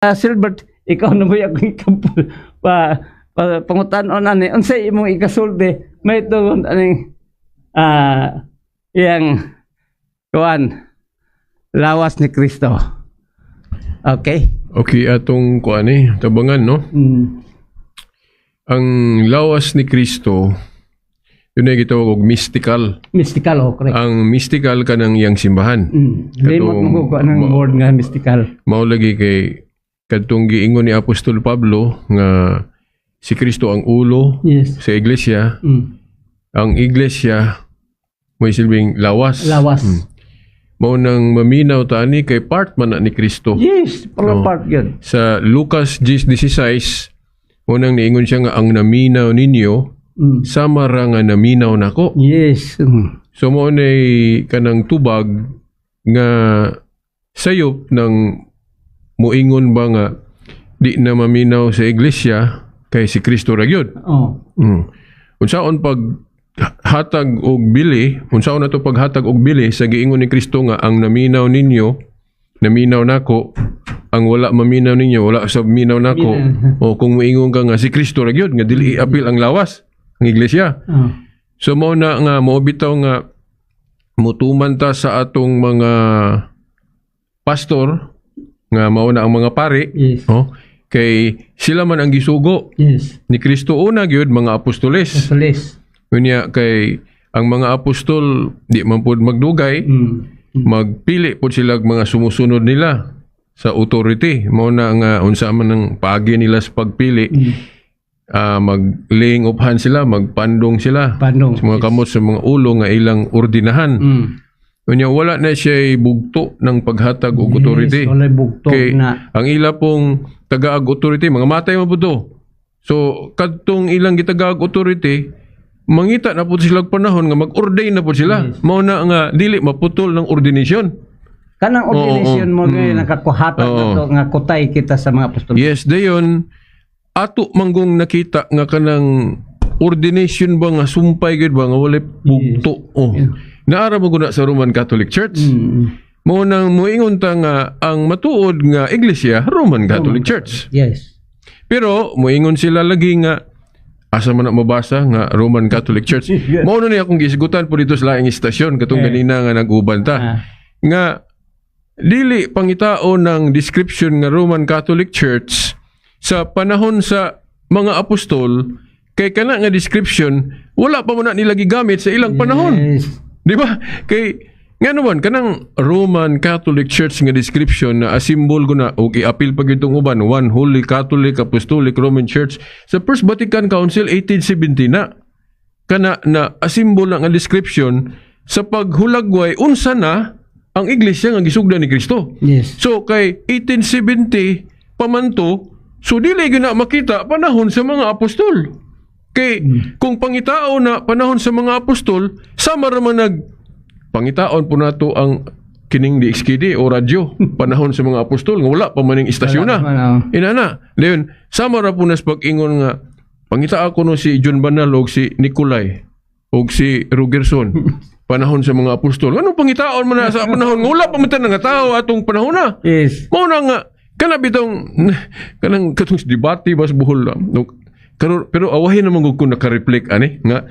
Silbert, ikaw na mo akong pangutan-on ani unsay imong ikasulti may tugon aning iyang kuan lawas ni Kristo. Okay? Okay, atong kuan tabangan no. Ang lawas ni Kristo yun ay gitawag og mystical. Mystical, correct. Ang mystical kanang iyang simbahan. Limot mo ko anang word nga mystical. Mao lagi kay kadtong giingon ni Apostol Pablo nga si Kristo ang ulo sa iglesia. Ang iglesia may silbing lawas. Lawas. Mao nang maminaw tani kay part man na ni Kristo. Yes, part yun. Sa Lucas 10:16 unang niingon siya nga ang naminaw ninyo sama ra nga naminaw nako. Yes. So mo nay kanang tubag nga sayop ng muingon ba nga di na maminaw sa iglesia kay si Kristo ra gyud. Unsaon pag hatag og bili, unsaon nato paghatag og bili sa giingon ni Kristo nga ang naminaw ninyo, naminaw nako, ang wala maminaw ninyo, wala sa minaw nako. O kung muingon ka nga si Kristo ra gyud nga dili apil ang lawas ng iglesia. So mao na nga mao bitaw nga mutuman ta sa atong mga pastor nga mao na ang mga pari. Kay sila man ang gisugo ni Kristo una gyud mga apostoles. Unya kay ang mga apostol di man pud magdugay, magpili pud sila mga sumusunod nila sa authority. Mao na nga unsa man ang paagi nila sa pagpili. Mag-laying of hands sila, magpandong sila sa mga kamot sa mga ulo nga ilang ordinahan. Unya wala na siya bugto ng paghatag og authority. Wala bugto kay na. Ang ila pong tagaag authority, mga matay mo po to. So, kadtong ilang gitagaag authority, mangita na po sila panahon nga mag-ordain na po sila. Mao na nga dili maputol ng ordination. Kanang ordination mo nga nakakuhatan nato nga kutay kita sa mga apostol. Yes, dayon ato manggong nakita nga kanang ordination ba nga sumpay gid ba nga wala bugto. Naara mo guna sa Roman Catholic Church. Mao nang moingon ta nga ang matuod nga iglesia Roman Catholic Church. Yes. Pero moingon sila lagi nga asa man na mabasa nga Roman Catholic Church. Mao na ni akong gisgutan po dito sa laing istasyon katong ganina nga nag-uban ta. Nga dili pangitao ng description nga Roman Catholic Church sa panahon sa mga apostol kay kana nga description wala pa mo na nila gigamit sa ilang panahon. Di ba? Kay nga naman kanang Roman Catholic Church nga description na asimbol ko na og i-appeal pag itong uban one Holy Catholic Apostolic Roman Church sa First Vatican Council 1870 na kana na asimbol na nga description sa paghulagway unsa na ang iglesia nga gisugdan ni Kristo. So kay 1870 pamanto so dili gyud na makita panahon sa mga apostol. Kay kung pangitao na panahon sa mga apostol, sama ra man pangitaon po nato ang kining DXKD o radyo panahon sa mga apostol nga wala pa maning istasyon na. Inana, dayon sama ra po nas pag-ingon nga pangita ako no si John Banal og si Nicolay og si Rogerson panahon sa mga apostol. Anong pangitaon man na sa panahon nga wala pa man nga tao atong panahon na. Mao na nga kana bitong kanang katong debate bas buhol pero awahin naman kung naka-reflect nga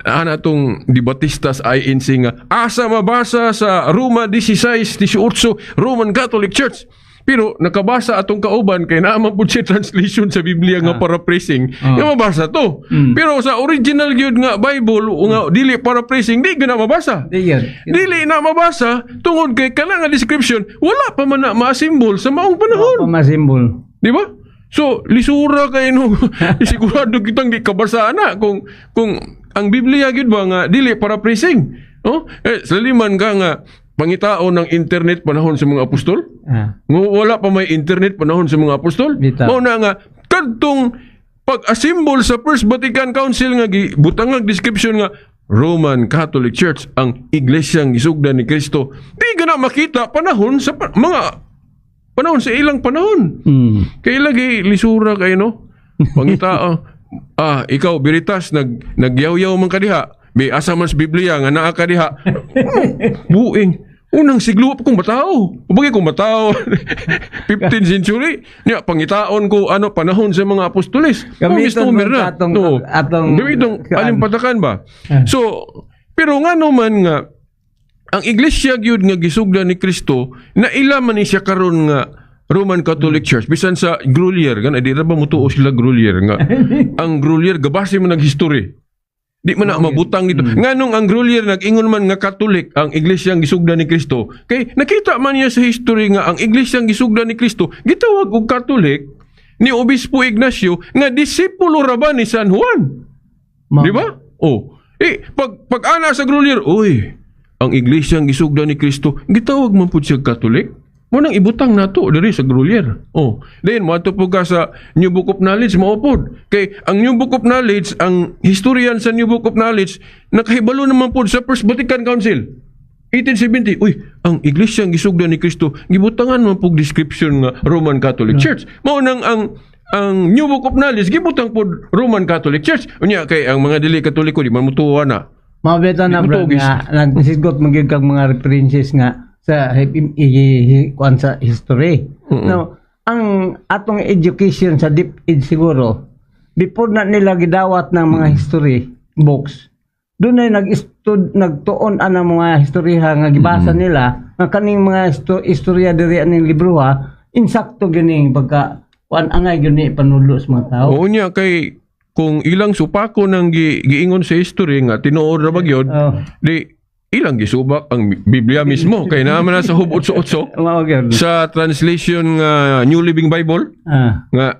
ana tong debatistas INC nga asa mabasa sa Roma 16:18 Roman Catholic Church pero nakabasa atong kauban kay naa man pud siya translation sa Biblia nga paraphrasing nga mabasa to pero sa original gyud nga Bible nga dili paraphrasing di gyud na mabasa dili na mabasa tungod kay kana nga description wala pa man na ma-symbol sa maong panahon di ba? So, lisura kayo no. Sigurado kitang di kabasa na kung ang Biblia gid ba nga dili paraphrasing. No? Saliman ka nga pangitao ng internet panahon sa mga apostol. Wala pa may internet panahon sa mga apostol. Mao na nga kadtong pag-assemble sa First Vatican Council nga butang description nga Roman Catholic Church ang iglesyang gisugdan ni Kristo. Di ka na makita panahon sa mga panahon sa ilang panahon. Kaya lagi lisura kayo no. Pangita ikaw biritas nagyaw-yaw man kadiha. Asa man sa Biblia nga naa kadiha. Buing. Unang siglo pa kong batao. Bagay kong batao. 15th century. Niya, pangitaon ko panahon sa mga apostoles. Gamiton Misnomer mo na. atong Gamitong alimpatakan ba? So, pero nga naman nga, ang iglesia gyud nga gisugdan ni Kristo, na ila man ni siya karon nga Roman Catholic Church, bisan sa Grolier, gan di ra ba mutuo sila Grolier nga. Ang Grolier gabase man nag-history. Di man na mabutang dito. Nganong ang Grolier nag-ingon man nga Catholic ang iglesyang gisugdan ni Kristo. Kay nakita man niya sa history nga ang iglesyang gisugdan ni Kristo gitawag og Catholic ni Obispo Ignacio nga disipulo ra ba ni San Juan. Di ba? Pag ana sa Grolier, ang iglesyang gisugdan ni Kristo gitawag man pud siya Catholic. Mo nang ibutang nato diri sa Grolier. Then mo ato po ka sa New Book of Knowledge maupod. Kay ang New Book of Knowledge, ang historian sa New Book of Knowledge nakahibalo naman po sa First Vatican Council 1870. Ang iglesyang gisugdan ni Kristo gibutangan man po description nga Roman Catholic Church. Mao nang ang New Book of Knowledge gibutang po Roman Catholic Church. Unya kay ang mga dili Katoliko di man mutuwa na. Mabeta na bro nga nagsigot magyud kag mga references nga sa kuan sa history. Now, ang atong education sa DepEd siguro before na nila gidawat ng mga history books, doon ay nagtuon ang mga historiha nga gibasa nila nga kaning mga istorya diri aning libro insakto gining pagka kuan angay gyud panulo sa mga tao. Oo niya kay kung ilang supako nang giingon sa history nga tinuod ra ba gyud, di ilang gisubak ang Biblia mismo kay naman na sa Hub 8:8 sa translation nga New Living Bible nga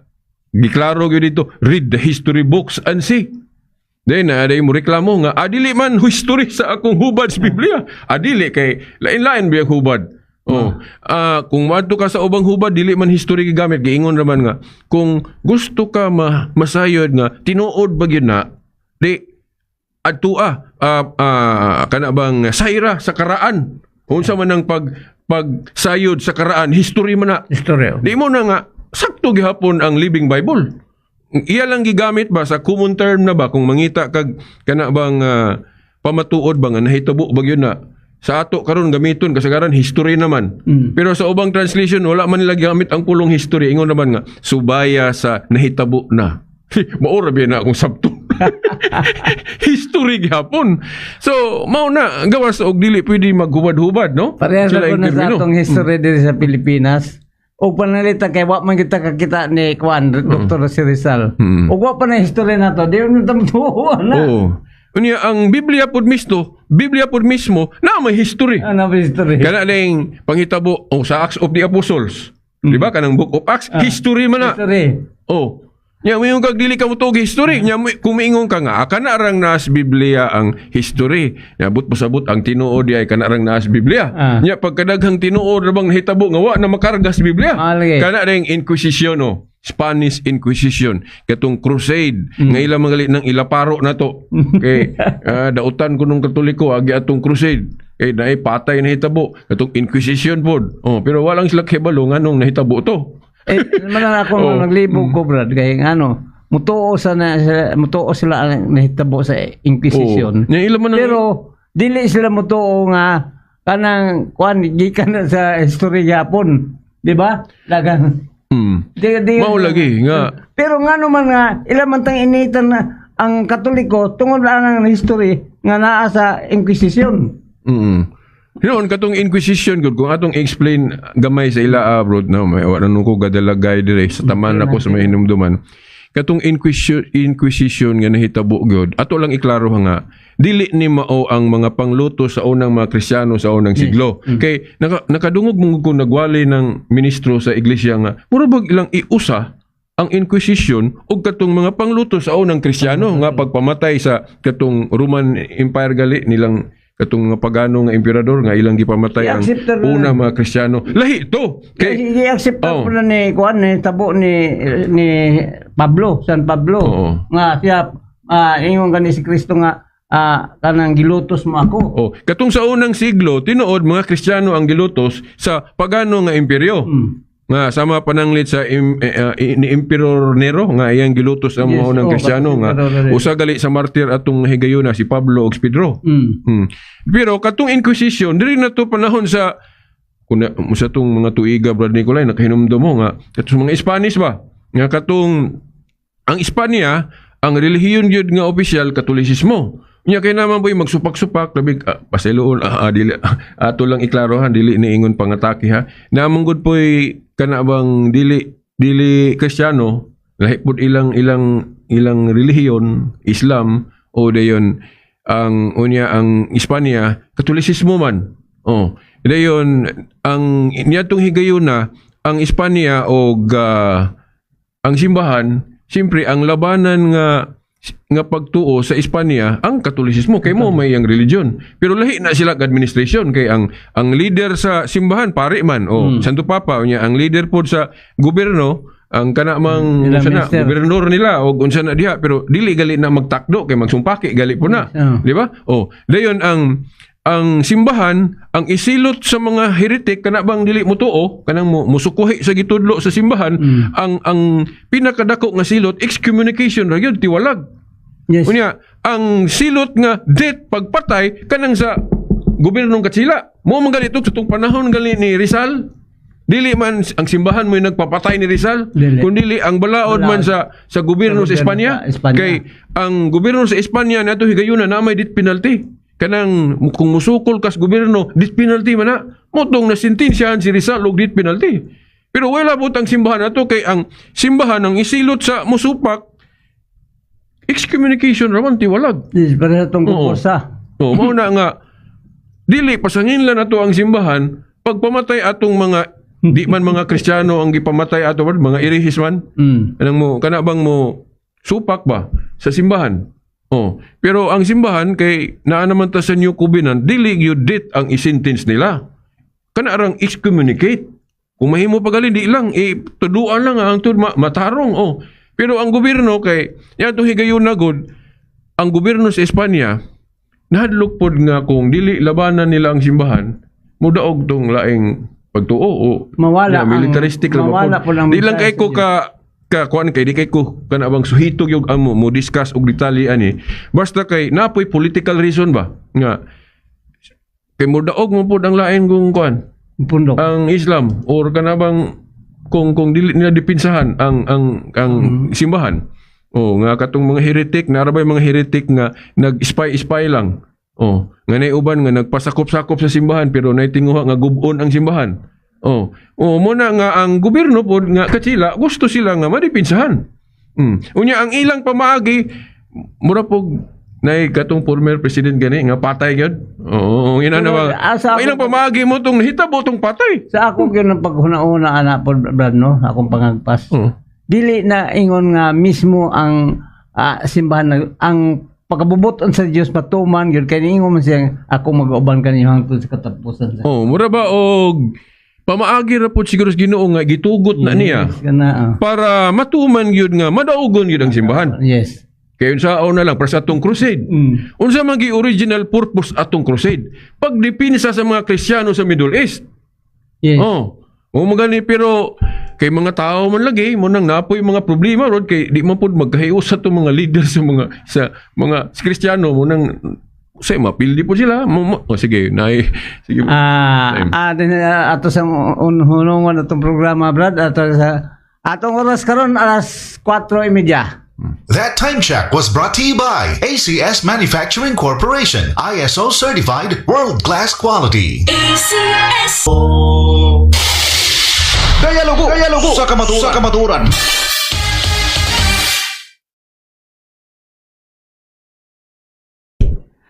giklaro gyud dito, read the history books and see. Then aday mo reklamo nga adili man history sa akong hubad sa Biblia. Adili kay lain-lain biya hubad. Kung madto ka sa ubang hubad dili man history gigamit, giingon raman nga kung gusto ka masayod nga tinuod ba gyud na di adtua kana bang sayra sa karaan. Unsa man ang pagsayod sa karaan, history man na. History. Di mo na nga sakto gihapon ang Living Bible. Iya lang gigamit ba sa common term na ba kung mangita kag kana bang pamatuod ba nga nahitabo ba gyud na sa ato karon gamiton kasagaran history naman. Pero sa ubang translation wala man nila gamit ang pulong history, ingon naman nga subaya sa nahitabo na. Maura biya na akong sabto. History gihapon. So, mao na gawas og dili pwede maghubad-hubad, no? Parehas ako na sa atong history diri sa Pilipinas. O panalita kay wa man kita kakita ni Juan, Dr. Rizal. O wa pa na history na to, di mo tamtuwa na. Unya ang Biblia pod mismo na may history. Ano ba history? Kana ning panghitabo sa Acts of the Apostles. Di ba kanang Book of Acts, history man na. History. Nya mo yung kag dili ka mutog history. Nya kung miingon ka nga kana rang nas Biblia ang history. Nya but pasabot ang tinuod ay kana rang nas Biblia. Nya pagkadaghang tinuod ra bang nahitabo nga wa na makarga sa Biblia. Kana ring Inquisition Spanish Inquisition, katong crusade nga ila mangali nang ilaparo nato. Kay dautan ko nung Katoliko agi atong crusade. Kay naay patay na hitabo katong Inquisition pod. Pero walang sila kibalo nganong nahitabo to. Naman ako naglibog ko brad kay mutuo sila ang nahitabo sa Inquisition. Pero dili sila mutuo nga kanang kuan gikan sa history Japon, di ba? Dagang mao lagi nga. Pero ngano man nga ila man tang initan na ang Katoliko tungod lang ang history nga naa sa Inquisition. Noon katong Inquisition gud kung atong explain gamay sa ila abroad na may wala nung ko gadalagay dire sa taman ako sa mahinumduman. Katong Inquisition nga nahitabo gud ato lang iklaro nga dili ni mao ang mga pangluto sa unang mga Kristiyano sa unang siglo. Kay nakadungog mo kung nagwali ng ministro sa iglesia nga mura bag ilang iusa ang Inquisition og katong mga pangluto sa unang Kristiyano nga pagpamatay sa katong Roman Empire gali nilang katong mga pagano nga emperador nga ilang gipamatay ang una mga Kristiyano. Lahi to. Kay i-accept po na ni kuan ni tabo ni Pablo, San Pablo. Nga siya ingon gani si Kristo nga kanang gilutos mo ako. Katong sa unang siglo tinuod mga Kristiyano ang gilutos sa pagano nga imperyo. nga sama pananglit sa ni Emperor Nero nga iyang gilutos ang mga unang Kristiyano nga usa gali sa martir atong higayuna si Pablo ug si Pedro. Pero katong Inquisition diri na to panahon sa sa tong mga tuiga Brad Nicolay nakahinumdum mo nga katong mga Spanish ba nga katong ang Espanya ang relihiyon gyud nga opisyal Katolisismo. Nya kay naman boy magsupak-supak labi pasiluon dili ato lang iklarohan dili ni ingon pangatake ha. Namong gud poy kana bang dili Kristiyano lahi pud ilang relihiyon Islam o dayon ang ang Espanya Katolisismo man. Dayon ang niadtong higayuna ang Espanya og ang simbahan siyempre ang labanan nga pagtuo sa Espanya ang Katolisismo kay mo may yang religion pero lahi na sila administration kay ang leader sa simbahan pare man Santo Papa nya ang leader pod sa gobyerno ang kanamang gobernador nila o unsa na diha pero dili gali na magtakdo kay magsumpaki gali po na di ba dayon ang simbahan ang isilot sa mga heretic kana bang dili mutuo kanang musukuhi sa gitudlo sa simbahan ang pinakadako nga silot excommunication ra gyud tiwalag. Yes. Unya ang silot nga death pagpatay kanang sa gobyernong Katsila mo man ganito sa tong panahon gali ni Rizal dili man ang simbahan mo nagpapatay ni Rizal kundi ang balaod man sa gobyerno sa Espanya kay ang gobyerno sa Espanya nato higayuna na may death penalty. Kanang kung musukol kas gobyerno, death penalty man na. Motong na sentensyahan si Rizal og death penalty. Pero wala po ang simbahan nato kay ang simbahan ang isilot sa musupak excommunication raman tiwalag. Yes, para itong kukursa. Mao na nga dili pasangin lang nato ang simbahan pagpamatay atong mga di man mga Kristiyano ang gipamatay ato mga irihis man. Kanang mo kana bang mo supak ba sa simbahan? Pero ang simbahan kay naa naman ta sa New Covenant dili gyud det ang isentence nila. Kana arang excommunicate. Kung mahimo pagali di lang tuduan lang ang matarong Pero ang gobyerno kay yato higayon na gud ang gobyerno sa Espanya nahadlok pod nga kung dili labanan nila ang simbahan mudaog tong laing pagtuo mawala militaristic mawala po lang di lang kay ko kuan kay di kay ko kana bang suhitog yung mo discuss og detalye ani basta kay napoy political reason ba nga kay mudaog mo pud ang lain kung kuan pundok ang Islam or kana bang kung dili nila dipinsahan ang simbahan nga katong mga heretic narabay mga heretic nga nag-spy lang nga naiuban nga nagpasakop-sakop sa simbahan pero naitinguha nga gubon ang simbahan. Muna nga ang gobyerno po nga Katsila gusto sila nga madipinsahan. Unya ang ilang pamaagi mura po nay katong former president gani nga patay gyud. Ina na ba? Ilang pamaagi mo tong hitabo tong patay. Sa ako gyud ang paghuna-una ana po Brad no, akong pangagpas. Dili na ingon nga mismo ang simbahan ang pagkabubuton sa Dios matuman gyud kay ingon man siya ako mag-uban kanimo hangtod sa katapusan. Mura ba og pamaagi ra po siguro sa Ginoo nga gitugot na niya para matuman gyud nga madaugon gyud ang simbahan. Yes. Kaya unsaon na lang para sa atong crusade. Unsa man gi original purpose atong crusade? Pagdipinsa sa mga Kristiyano sa Middle East. Yes. Magani pero kay mga tao man lagi mo nang napoy mga problema rod kay di man pud magkahius sa mga leader sa mga Kristiyano mo nang say mapildi po sila sige sige ato sa hunungan atong programa Brad ato sa atong oras karon alas 4:30. That time check was brought to you by ACS Manufacturing Corporation, ISO certified world-class quality. ACS Dialogo sa kamaturan.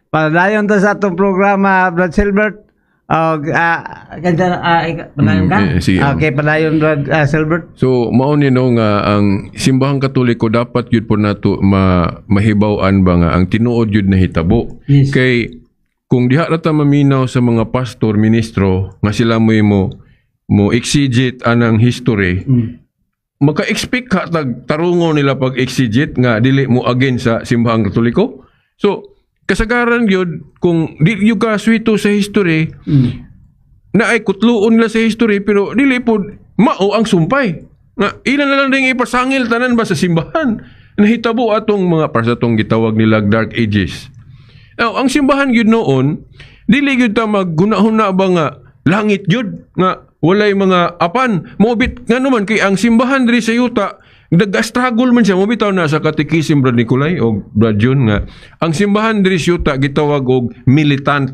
Padayon to sa atong programa Brad Silbert. Padayon ka? Sige. Okay, padayon Brad Silbert. So mao ni no nga ang simbahang Katoliko dapat gyud po nato mahibaw-an ba nga ang tinuod gyud na hitabo. Yes. Kay kung diha ra ta maminaw sa mga pastor, ministro nga sila mo exegete anang history. Maka-expect ka tarungo nila pag exegete nga dili mo again sa simbahang Katoliko. So kasagaran gyud kung di yung ka swito sa history na ay kutluon nila sa history pero dili po mao ang sumpay. Nga ilan na lang ding ipasangil tanan ba sa simbahan. Nahitabo atong mga para sa atong gitawag nila Dark Ages. Now, ang simbahan gyud noon, dili gyud ta maghuna-huna ba nga langit gyud nga walay mga apan. Mobit nga naman kay ang simbahan diri sa yuta nag-struggle man siya. Mobitaw na sa Katikisim Brad Nicolay o Brad Jun nga ang simbahan diri sa yuta gitawag og militant.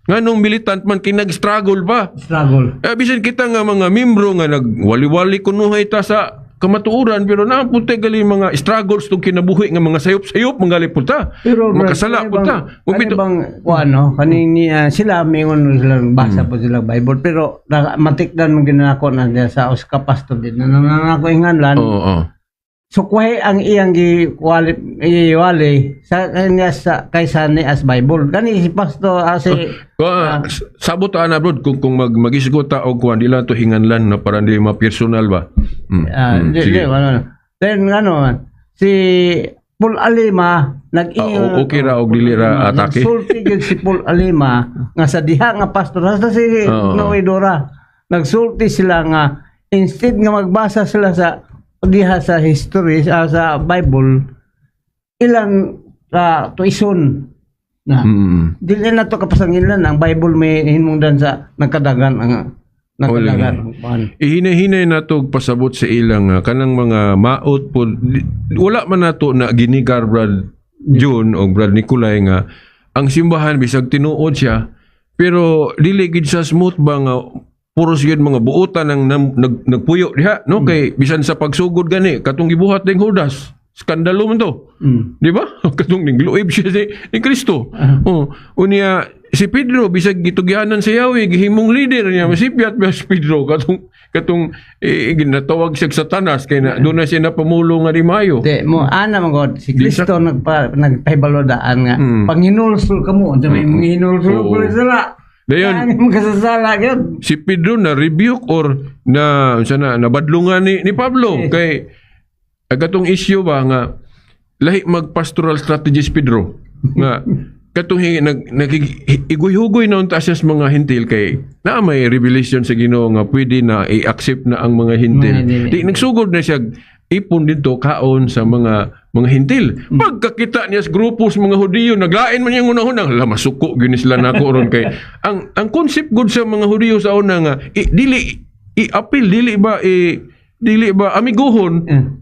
Nganong militant man kay nag-struggle pa. Struggle. Bisan kita nga mga membro nga nagwali-wali kunuhay ta sa kamatuuran pero napunta gali mga struggles tong kinabuhi nga mga sayop-sayop manggali punta. Pero makasala punta. Bang ano kanini sila mingon sila basa po sila Bible pero matikdan mo ginako na diya sa uska pastor din nanako inganlan. Oo. So kuhay ang iyang giwali sa kanya sa kaysa ni as Bible. Gani si pastor sabot ana bro kung magisgot ta og kuan dila to hinganlan na para di ma-personal ba. Sige. Then si Paul Alima okay ra og dili ra atake. Nagsulti gyud si Paul Alima nga sa diha nga pastor hasta si Noe Dora. Nagsulti sila nga instead nga magbasa sila sa diha sa history sa Bible ilang tuison na dili na to kapasangilan ang Bible may hinungdan sa nagkadagan ang Ihinay-hinay na to pasabot sa ilang kanang mga maot po wala man nato na ginigar Brad June o Brad Nicolay nga ang simbahan bisag tinuod siya pero dili gid sa smooth ba nga puros yun mga buotan ang nagpuyo diha no kay bisan sa pagsugod gani katong gibuhat ding Judas skandalo man to di ba katong ningluib siya ni Kristo unya si Pedro bisag gitugyanan sa Yahweh gihimong leader niya masipyat ba si Pedro katong ginatawag siya Satanas kay na doon na siya napamulo nga di mayo mo ana man god si Kristo nagpahibalodaan nga panghinulsul kamo may hinulsul ko sila. Dayon si Pedro na rebuke or na sana nabadlungan ni Pablo kay katong issue ba nga lahi mag-pastoral strategist Pedro nga katong nagiguy-hugoy na unta siya sa mga hintil kay na may revelation sa Ginoo nga pwede na i-accept na ang mga hintil. Di nagsugod na siya ipon dito kaon sa mga hintil. Pagkakita niya sa grupo sa mga Hudiyo, naglain man niyang unahunang, masuko gyud sila nako ron kay ang concept good sa mga Hudiyo sa una nga dili i-appeal dili ba amiguhon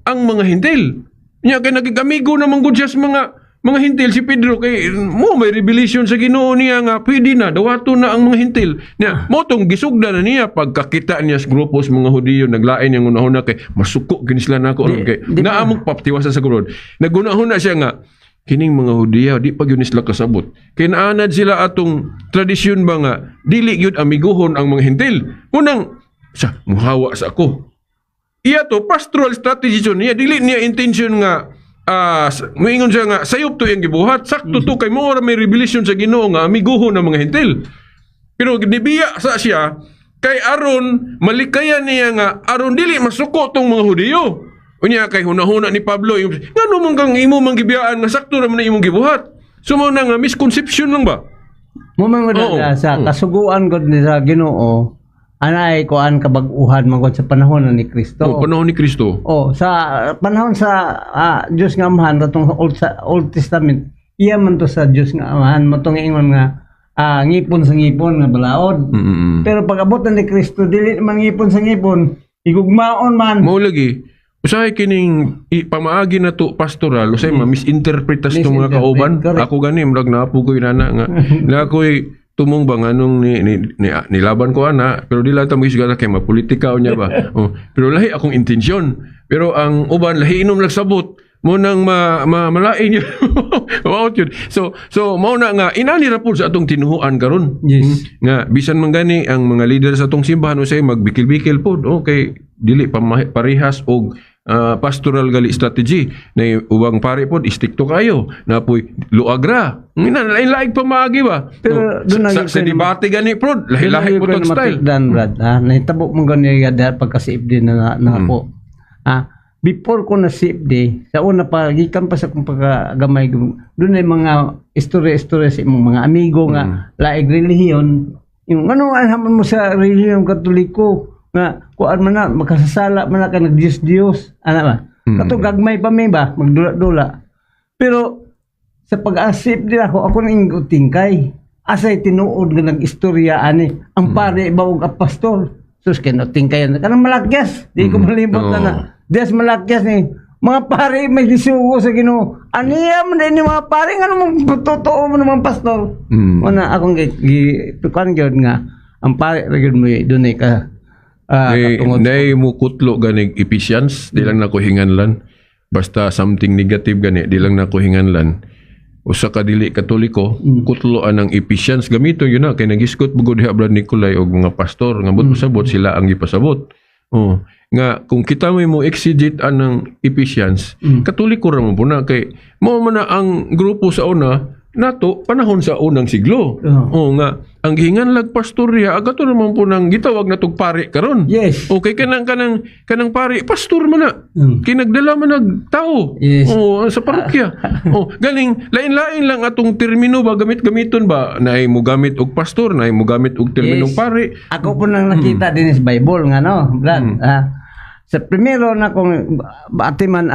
ang mga hintil. Nya kay nagig-amigo naman gud siya sa mga hintil si Pedro kay mo may revelation sa Ginoo niya nga pwede na dawato na ang mga hintil niya mo tong gisugda na niya pagkakita niya sa grupo sa mga Hudiyo naglain yang unahuna kay masuko gini sila nako kay naamong paptiwasan sa gurod nagunahuna siya nga kining mga Hudiyo di pa gyud sila kasabot kay naanad sila atong tradisyon ba nga dili gyud amiguhon ang mga hintil unang sa muhawa sa ako iya to pastoral strategy niya dili niya intention nga moingon siya nga sayop to yung gibuhat sakto to kay mo may revelation sa Ginoo nga amiguhon ng mga hintil pero nibiya sa siya kay aron malikayan niya nga aron dili masuko tong mga Hudiyo unya kay hunahuna ni Pablo ngano man kang imo man gibiyaan nga sakto ra man imong gibuhat sumo na nga misconception lang ba mo man sa kasuguan gud ni sa Ginoo anay kuan kabag-uhan magod sa panahon ni Kristo. Panahon ni Kristo. Sa panahon sa Dios nga Amahan katong Old Testament, iya man to sa Dios nga Amahan matong ingon nga ngipon sa ngipon nga balaod. Pero pag abot ni Kristo dili man ngipon sa ngipon, igugmaon man. Mao lagi. Usahay kining pamaagi na to pastoral, usay misinterpretas tong mga kauban. Ako gani murag naapo ko inana nga. Na ako'y tumong bang anong nilaban ko ana pero di lang ta magisgala kay mapolitika niya ba pero lahi akong intensyon pero ang uban lahi inom nagsabot mo nang malain yun so mao na nga inani ra pud sa atong tinuhuan karon nga bisan man gani ang mga leader sa atong simbahan usay magbikil-bikil pod okay dili parehas og pastoral gali strategy na ubang pare pod istik to kayo na poy luagra lain-lain pamaagi ba pero sa debate gani prod lahi-lahi po tong style dan Brad nahitabo mo gani dahil pagka-save din na po before ko na save day sa una pa gikan pa sa kung pagkagamay doon ay mga istorya sa imong mga amigo nga laig relihiyon yung ano mo sa relihiyon katoliko nga kuan man na makasasala man na ka nagdiyos-diyos ana ba. Kato gagmay pa may ba magdula-dula. Pero sa pag-asip nila ako nang tingkay. Asay tinuod nga nag-istorya ani ang pare ba og apostol. Sus kay no tingkay kanang malakyas. Di ko malibot na. Des malakyas ni mga pare may gisugo sa Ginoo. Aniya man din mga pare nga naman totoo mo naman pastor. Una akong kuan gyud nga ang pare ra gyud mo dunay ka Nay mo kutlo ganig Ephesians, di lang nako hinganlan. Basta something negative gani, di lang nako hinganlan. Usa ka dili Katoliko, kutloan ang Ephesians gamito yun na kay nagiskot bugod diha Brad Nicolay og mga pastor nga sabot sila ang gipasabot. Oh, nga kung kita mo exegete anang Ephesians, Katoliko ra mo na kay mao man na ang grupo sa una nato panahon sa unang siglo. Oh nga ang gihinganlag pastorya agato naman po nang gitawag natog pari karon. Yes. Okay kanang pari pastor man na. Kinagdala man nag tao. Yes. Oh sa parokya. Oh galing lain-lain lang atong termino ba gamiton ba naay mo gamit og pastor naay mo gamit og terminong pari. Ako po nang nakita din sa Bible nga no, Brad. Sa primero na kung batiman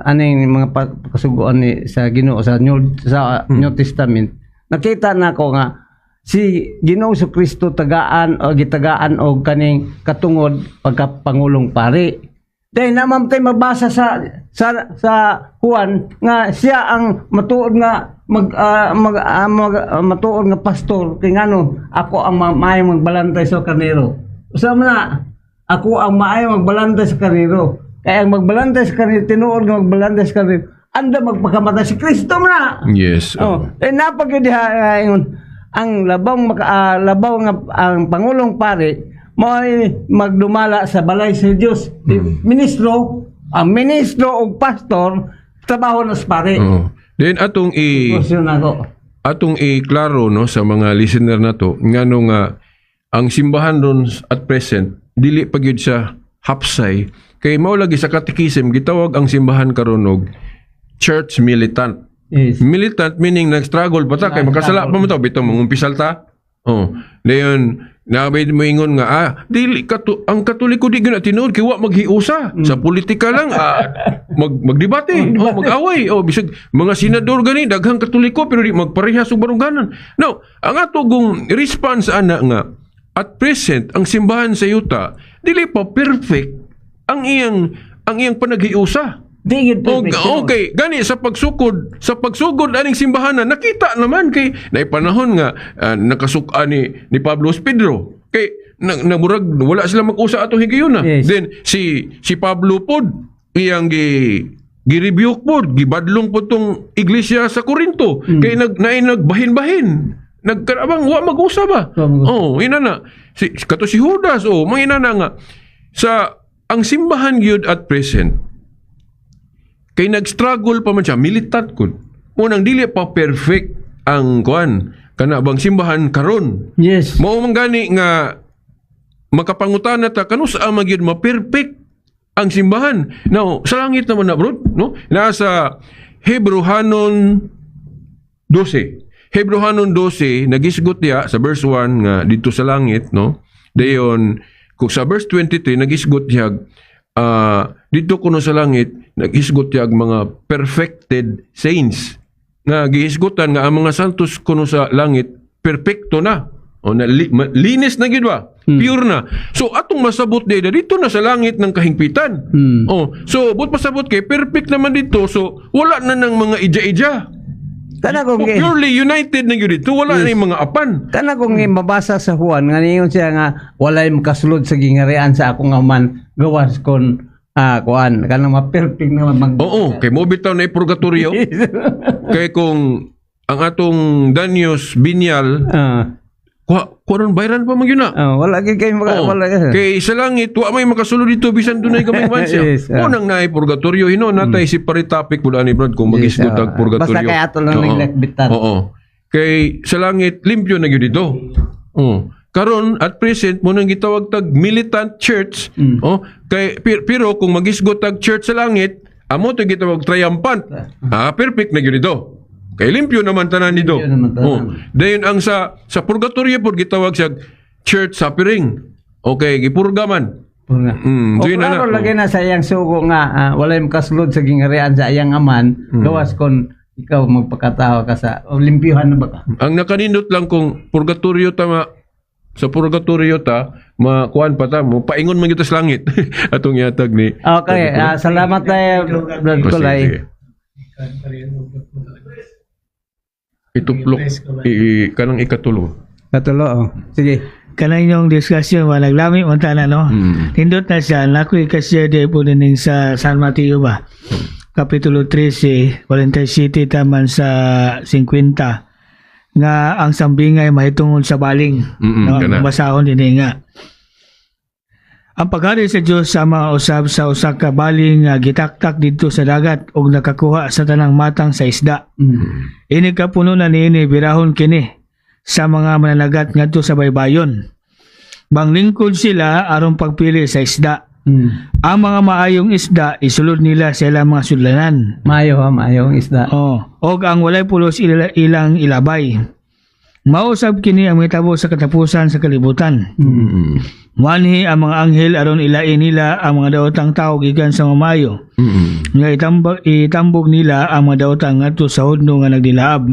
aning mga kasuguan ni sa Ginoo sa New Testament, nakita na ko nga si Ginoo sa Kristo tagaan og kaning katungod pagkapangulong pari. Dahil naman tayo mabasa sa Juan nga siya ang matuod nga matuod nga pastor kay ngano ako ang maayong magbalantay sa karnero. Usa man na ako ang maayo magbalantay sa karnero. Kaya ang magbalantay sa karnero, tinuod nga magbalantay sa karnero, anda magpakamatay si Kristo na. Yes. Napagdiha ang labaw nga ang pangulong pare may magdumala sa balay sa Dios. Ang ministro o pastor trabaho na sa pare. Then atong i-klaro no sa mga listener nato ngano nga ang simbahan ron at present dili pa gyud siya hapsay kay mao lagi sa catechism gitawag ang simbahan karon og church militant. Yes. Militant meaning nag-struggle pa ta kay makasala pa mo to bitaw mangumpisal ta. Dayon nabay mo ingon nga dili ang Katoliko di gyud tinuod kay wa maghiusa sa politika lang magdebate mag-away bisag mga senador gani daghang Katoliko pero di magparehas og barungganan. No, ang atong response ana nga at present ang simbahan sa yuta dili pa perfect ang iyang panaghiusa. Okay, gani sa pagsugod aning simbahan nakita naman kay nay panahon nga nakasuk-an ni Pablo Pedro kay namurag wala sila mag-usa atong higayon. Yes. Then si Pablo pod iyang gi-rebuke pod gibadlong pod tong iglesia sa Corinto kay nagbahin-bahin nagkarabang wa mag-usa ba. Ina na kato si Judas mga ina na nga sa ang simbahan gyud at present kay nag-struggle pa man siya militant kun unang dili pa perfect ang kuan kana bang simbahan karon. Yes. Mao man gani nga makapangutan ta kanus ang magyud ma-perfect ang simbahan. Now sa langit naman na bro no nasa Hebrehanon 12 nagisgot diya sa verse 1 nga dito sa langit no. Dayon kung sa verse 23 nagisgot diya dito kuno sa langit nagisgot diya mga perfected saints nga gihisgotan nga ang mga santos kuno sa langit perpekto na o na linis na gid ba pure na. So atong masabot dito na sa langit ng kahingpitan. So but pasabot kay perfect naman dito so wala na nang mga ija-ija. Purely united na yun dito. Wala na yung mga apan. Kana kung mabasa sa Juan, nga niyon siya nga, walay makasulod sa gingarian sa akong aman, gawas kon, kuan, kanang ma-perfect na Oo, kay mo bitaw na purgatorio. Kay kung ang atong Danios Binyal, kuaron bayran pa magyuna. Wala kay wala kay sa langit wa may makasulod dito bisan dunay gamay man siya. Unang naay purgatorio hino natay si topic pud ani Brad kung magisgot ang purgatorio. Basta kay ato lang naglekbitan. Kay sa langit limpyo na gyud dito. Karon at present mo nang gitawag tag militant church. Kay pero kung magisgot tag church sa langit, amo to gitawag triumphant. Perfect na gyud dito. Kay limpyo naman tanan dito. Dayon ang sa purgatorio pod gitawag siya church suffering. Okay, gipurga man. Nga. O Doon klaro lagi na sa iyang sugo nga walay makasulod sa gingharian sa iyang aman, gawas kon ikaw magpakatawa ka sa limpyuhan na ba ka? Ang nakanindot lang kung purgatorio sa purgatorio makuan pa ta mo paingon man kita sa langit atong yatag ni. Okay, salamat tayo Brad Kulay. Ituplok kanang ikatulo. Katulo. Sige. Kanang inyong diskusyon wa naglami man tanan no. Tindot na siya nakoy kasya di po ning sa San Mateo ba. Kapitulo 13, 47 taman sa 50 nga ang sambingay mahitungod sa baling. No, basahon din nga. Ang paghari sa Dios sa mga usab sa usa ka baling nga gitaktak didto sa dagat ug nakakuha sa tanang matang sa isda. Ini kapuno na niini birahon kini sa mga mananagat ngadto sa baybayon. Banglingkod sila aron pagpili sa isda. Ang mga maayong isda isulod nila sa ilang mga sudlanan. Mayong isda. Og ang walay pulos ilang ilabay. Mausab kini ang mitabo sa katapusan sa kalibutan. Manhi ang mga anghel aron ilain nila ang mga daotang tao gikan sa mamayo. Nga itambog nila ang mga daotang ngadto sa hudno nga nagdilaab.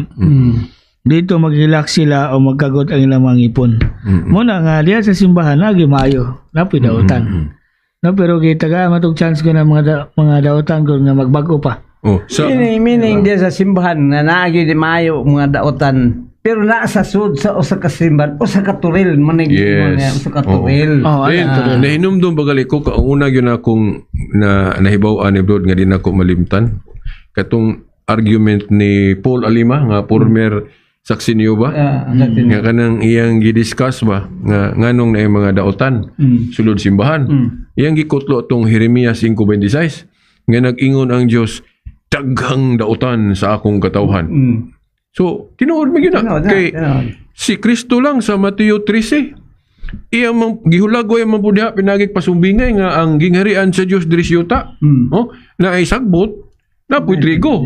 Dito maghilak sila o magkagot ang ilang mga ipon. Muna nga diya sa simbahan lagi maayo napoy daotan. No, pero kita ka matug chance ko na mga daotan ko nga magbago pa. Meaning diya sa simbahan na naagi di maayo mga daotan. Pero naa sa sud sa usa ka simbahan, usa ka turil manig usa ka turil. Nahinumdum bagali ko ang una gyud akong nahibaw-an ni Brod nga di na ko malimtan. Katong argument ni Paul Alima nga former saksi niyo ba? Nga kanang iyang gidiscuss ba nga nganong na mga daotan sulod simbahan. Iyang gikutlo tong Jeremias 5:26 nga nag-ingon ang Dios daghang daotan sa akong katawhan. So tinuod mo gyud na kay si Kristo lang sa Mateo 13 iyang gihulagoy ang mabudha pinagig pasumbingay nga ang gingharian sa Dios diri yuta. Na ay sagbot na puy trigo.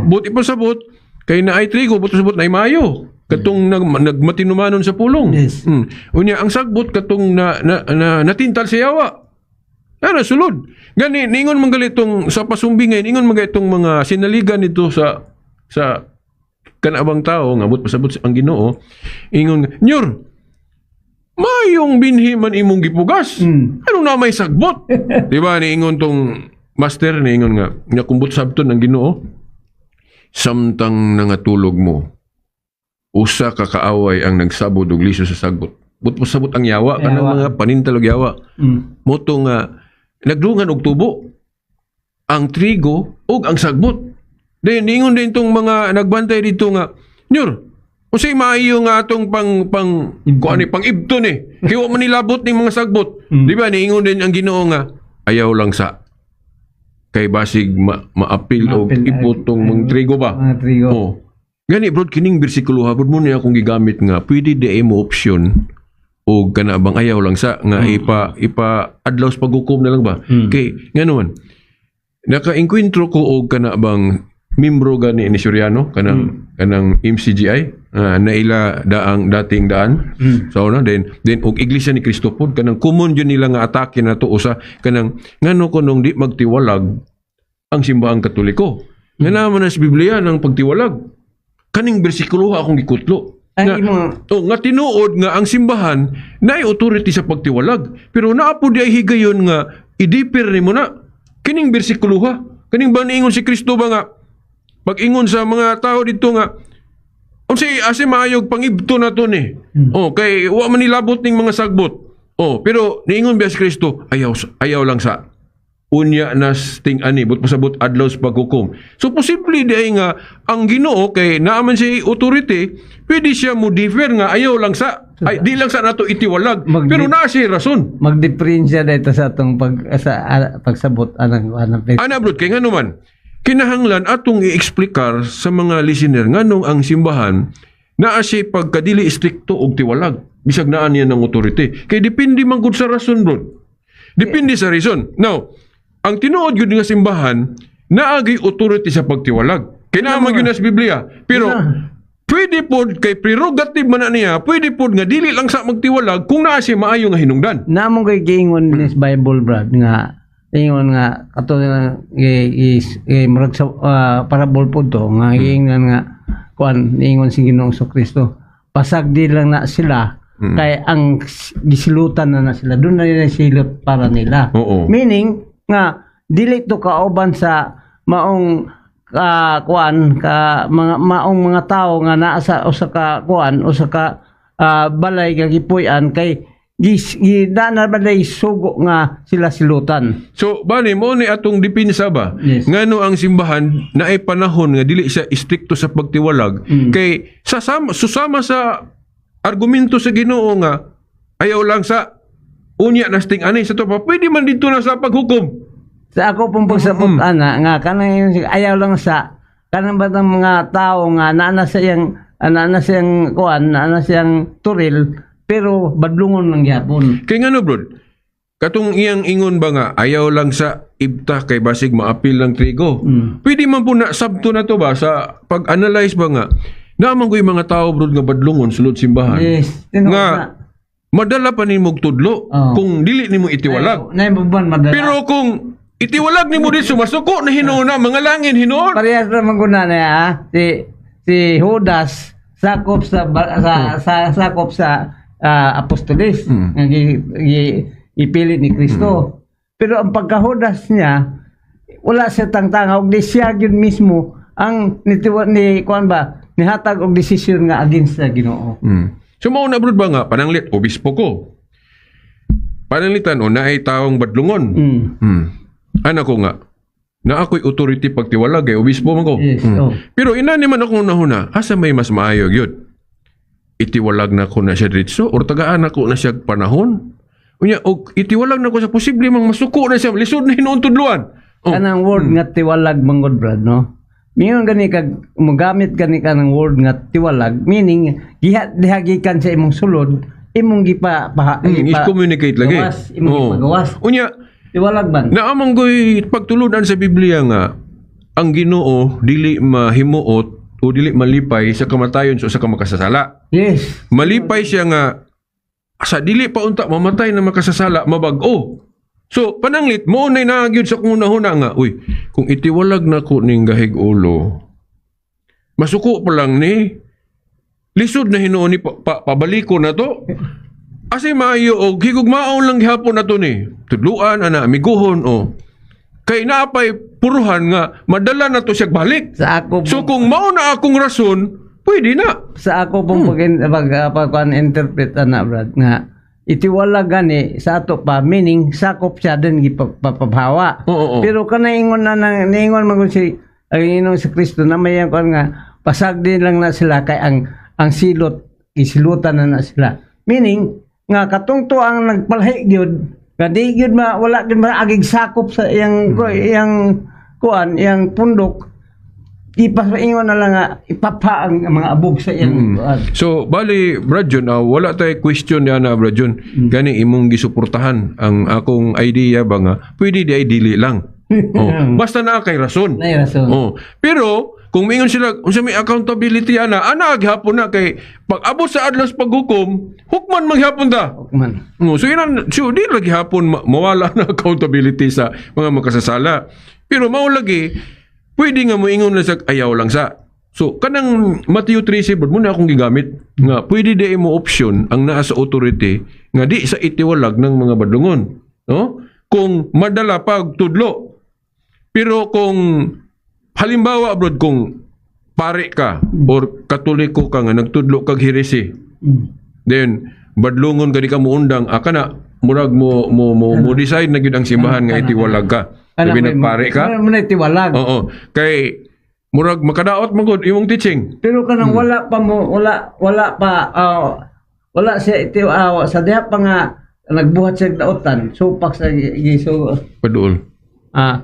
Buti pa sabot kay na ay trigo buto sabot na ay mayo. Katong nagmatinumanon sa pulong. Unya ang sagbot katong natintal sa yawa. Ana sulod. Gani ningon man galitong sa pasumbingay ningon man galitong mga sinaligan nito sa kanabang tao nga but pasabot ang Ginoo ingon nyor mayong binhi man imong gipugas. Ano na may sagbot? Di ba niingon tong master niingon nga kumbot sabton ang Ginoo samtang nangatulog mo usa ka kaaway ang nagsabod og liso sa sagbot. But pasabot ang yawa kanang mga panintal og yawa. Moto nga nagdungan og tubo ang trigo ug ang sagbot. Then ningon din tong mga nagbantay dito nga nyor unsay maayo nga atong pang ibton kay wa man nilabot ning mga sagbot. Di ba niingon din ang Ginoo nga ayaw lang sa kay basig maapil og ipotong mga trigo ba. Gani Brod kining bersikulo habod mo niya akong gigamit nga pwede di mo option o kana bang ayaw lang sa nga ipa adlaw sa paghukom na lang ba. Kay nganon naka-enkwentro ko og kana bang membro gani ni Soriano kanang MCGI na ila dating daan so then og iglesia ni Cristo pod kanang common yun nila nga atake na to usa kanang ngano kunong di magtiwalag ang simbahang Katoliko nga naman sa Biblia ng pagtiwalag kaning bersikulo akong gikutlo nga tinuod nga ang simbahan naay authority sa pagtiwalag pero naapo di ay higayon nga idipir nimo na kining bersikulo kaning ba niingon si Kristo ba nga pag-ingon sa mga tao dito nga unsay asa maayog pangibto na to ni. Kay wa man nilabot ning mga sagbot. Pero niingon biya si Kristo ayaw lang sa unya nas ting ani but pasabot adlaw sa paghukom. So posible di ay nga ang Ginoo kay naaman si authority pwede siya mo differ nga ayaw lang sa di lang sa nato itiwalag pero naa siya rason. Magdiferensya dito sa atong pagsabot anang Brod kay ngano man kinahanglan atong i-explikar sa mga listener nganong ang simbahan naa siya pagkadili istrikto og tiwalag bisag naa niya ng authority kay depende man gud sa rason Brod. Depende sa reason. Now ang tinuod yun nga simbahan naagi authority sa pagtiwalag kay naman yun sa Biblia pero pwede pod kay prerogative man na niya, pwede pod nga dili lang sa magtiwalag kung naa siya maayo nga hinungdan. Namong kay giingon ni Bible, Brad, nga ingon nga katulad murag sa parable po to nga ingon nga kuan ingon si Ginoong Kristo, pasag di lang na sila kay ang gisilutan na sila, doon na nila silot para nila. Oo. Meaning nga dili to kauban sa maong kuan ka maong mga tao nga naa sa usa ka kuan usa ka balay nga gipuy-an kay na balay sugo nga sila silutan. So, bani mo ni atong dipinsa ba? Yes. Ngano ang simbahan na ay panahon nga dili siya istrikto sa pagtiwalag kay susama sa argumento sa Ginoo nga ayaw lang sa unya nasting ani sa to pa pwede man dito na sa paghukom. Sa ako pong pagsabot ana nga kanang ayaw lang sa kanang batang mga tao nga naa na siyang kuan naa na siyang turil pero badlungon lang gyapon. Kay ngano bro? Katong iyang ingon ba nga ayaw lang sa ibta kay basig maapil ng trigo. Pwede man po na sabto na to ba sa pag-analyze ba nga naman ko yung mga tao bro nga badlungon sulod simbahan. Yes. Nga madala pa nimo tudlo kung dili nimo itiwalag. Naibuban madala. Pero kung itiwalag nimo di sumasuko na hinuon mga langin hinuon. Parehas na maguna na si Judas sakop sa sakop sa apostolis nga ipilit ni Kristo. Pero ang pagkahudas niya wala siya tangtanga og di siya gyud mismo ang ni kuan ba nihatag og desisyon nga against sa Ginoo. So mao na brod ba nga pananglit obispo ko. Pananglitan o naay taong badlungon. Ana ko nga na ako'y authority pagtiwalag kay obispo man ko. Yes, Pero ina naman ako nahuna asa may mas maayo gyud. Itiwalag na ko na siya diretso or tagaan ako na siya panahon. Unya og itiwalag na ko sa posible mang masuko na siya lisod na hinuon tudluan. Kanang word nga tiwalag manggod brad no. Mingon gani kag mogamit gani ka ng word nga tiwalag meaning dihagikan sa imong sulod imong is-communicate lagi. Imong ipagawas. Unya Tiwalag man. naamang goy pagtuludan sa Biblia nga ang Ginoo dili mahimuot o dili malipay sa kamatayon sa kamakasasala. Yes. Malipay siya nga sa dili pa unta mamatay na makasasala mabag-o. So pananglit mo nay nagyud sa kunahuna nga uy kung itiwalag na ko ning gahig ulo masuko pa lang ni lisod na hinuon ni pabaliko na to. Asi maayo og higugmaon lang gihapon na to ni. Tudluan ana amiguhon o. Kay naapay puruhan nga madala na to siya balik. Sa ako So kung mao na akong rason, pwede na. sa ako pong pag-interpret na brad nga itiwala gani sa ato pa meaning sakop siya din gipapahawa. Oo. Pero kana ingon na ningon man si Ginoo si Kristo na may kon nga pasag din lang na sila kay ang silot isilutan na sila. Meaning nga katungto ang nagpalhi gyud nga di gyud wala gyud agig sakop sa iyang kuan iyang pundok ipaingon na lang nga ipapa ang mga abog sa iyang kuan. So, bali, Brad John, wala tayo question yan na, Brad John. Gani, imong gisuportahan ang akong idea ba nga, pwede di ay dili lang. Basta na kay rason. Nay rason. Pero, kung mingon sila, kung sa may accountability ana aghapon na kay pag-abot sa adlaw paghukom, hukman maghapon ta. Man. So, di lagi hapon mawala na accountability sa mga makasasala. Pero mao lagi, pwede nga mo ingon lang sa ayaw lang sa. So, kanang Matthew 3:7 muna akong gigamit nga pwede di mo option ang naa sa authority nga di sa itiwalag ng mga badlungon. No? Kung madala pag tudlo. Pero kung halimbawa abroad kung pare ka or katoliko ka nga nagtudlo kag heresi. Then badlungon gani ka mo undang kana murag mo decide na gyud ang simbahan nga itiwalag ka. Sabi nagpare ka? Muna tiwalag. Oo. Kay murag makadaot magud imong teaching. Pero kanang wala siya sa diha pa nga nagbuhat siya daotan supak sa Giso. Padul.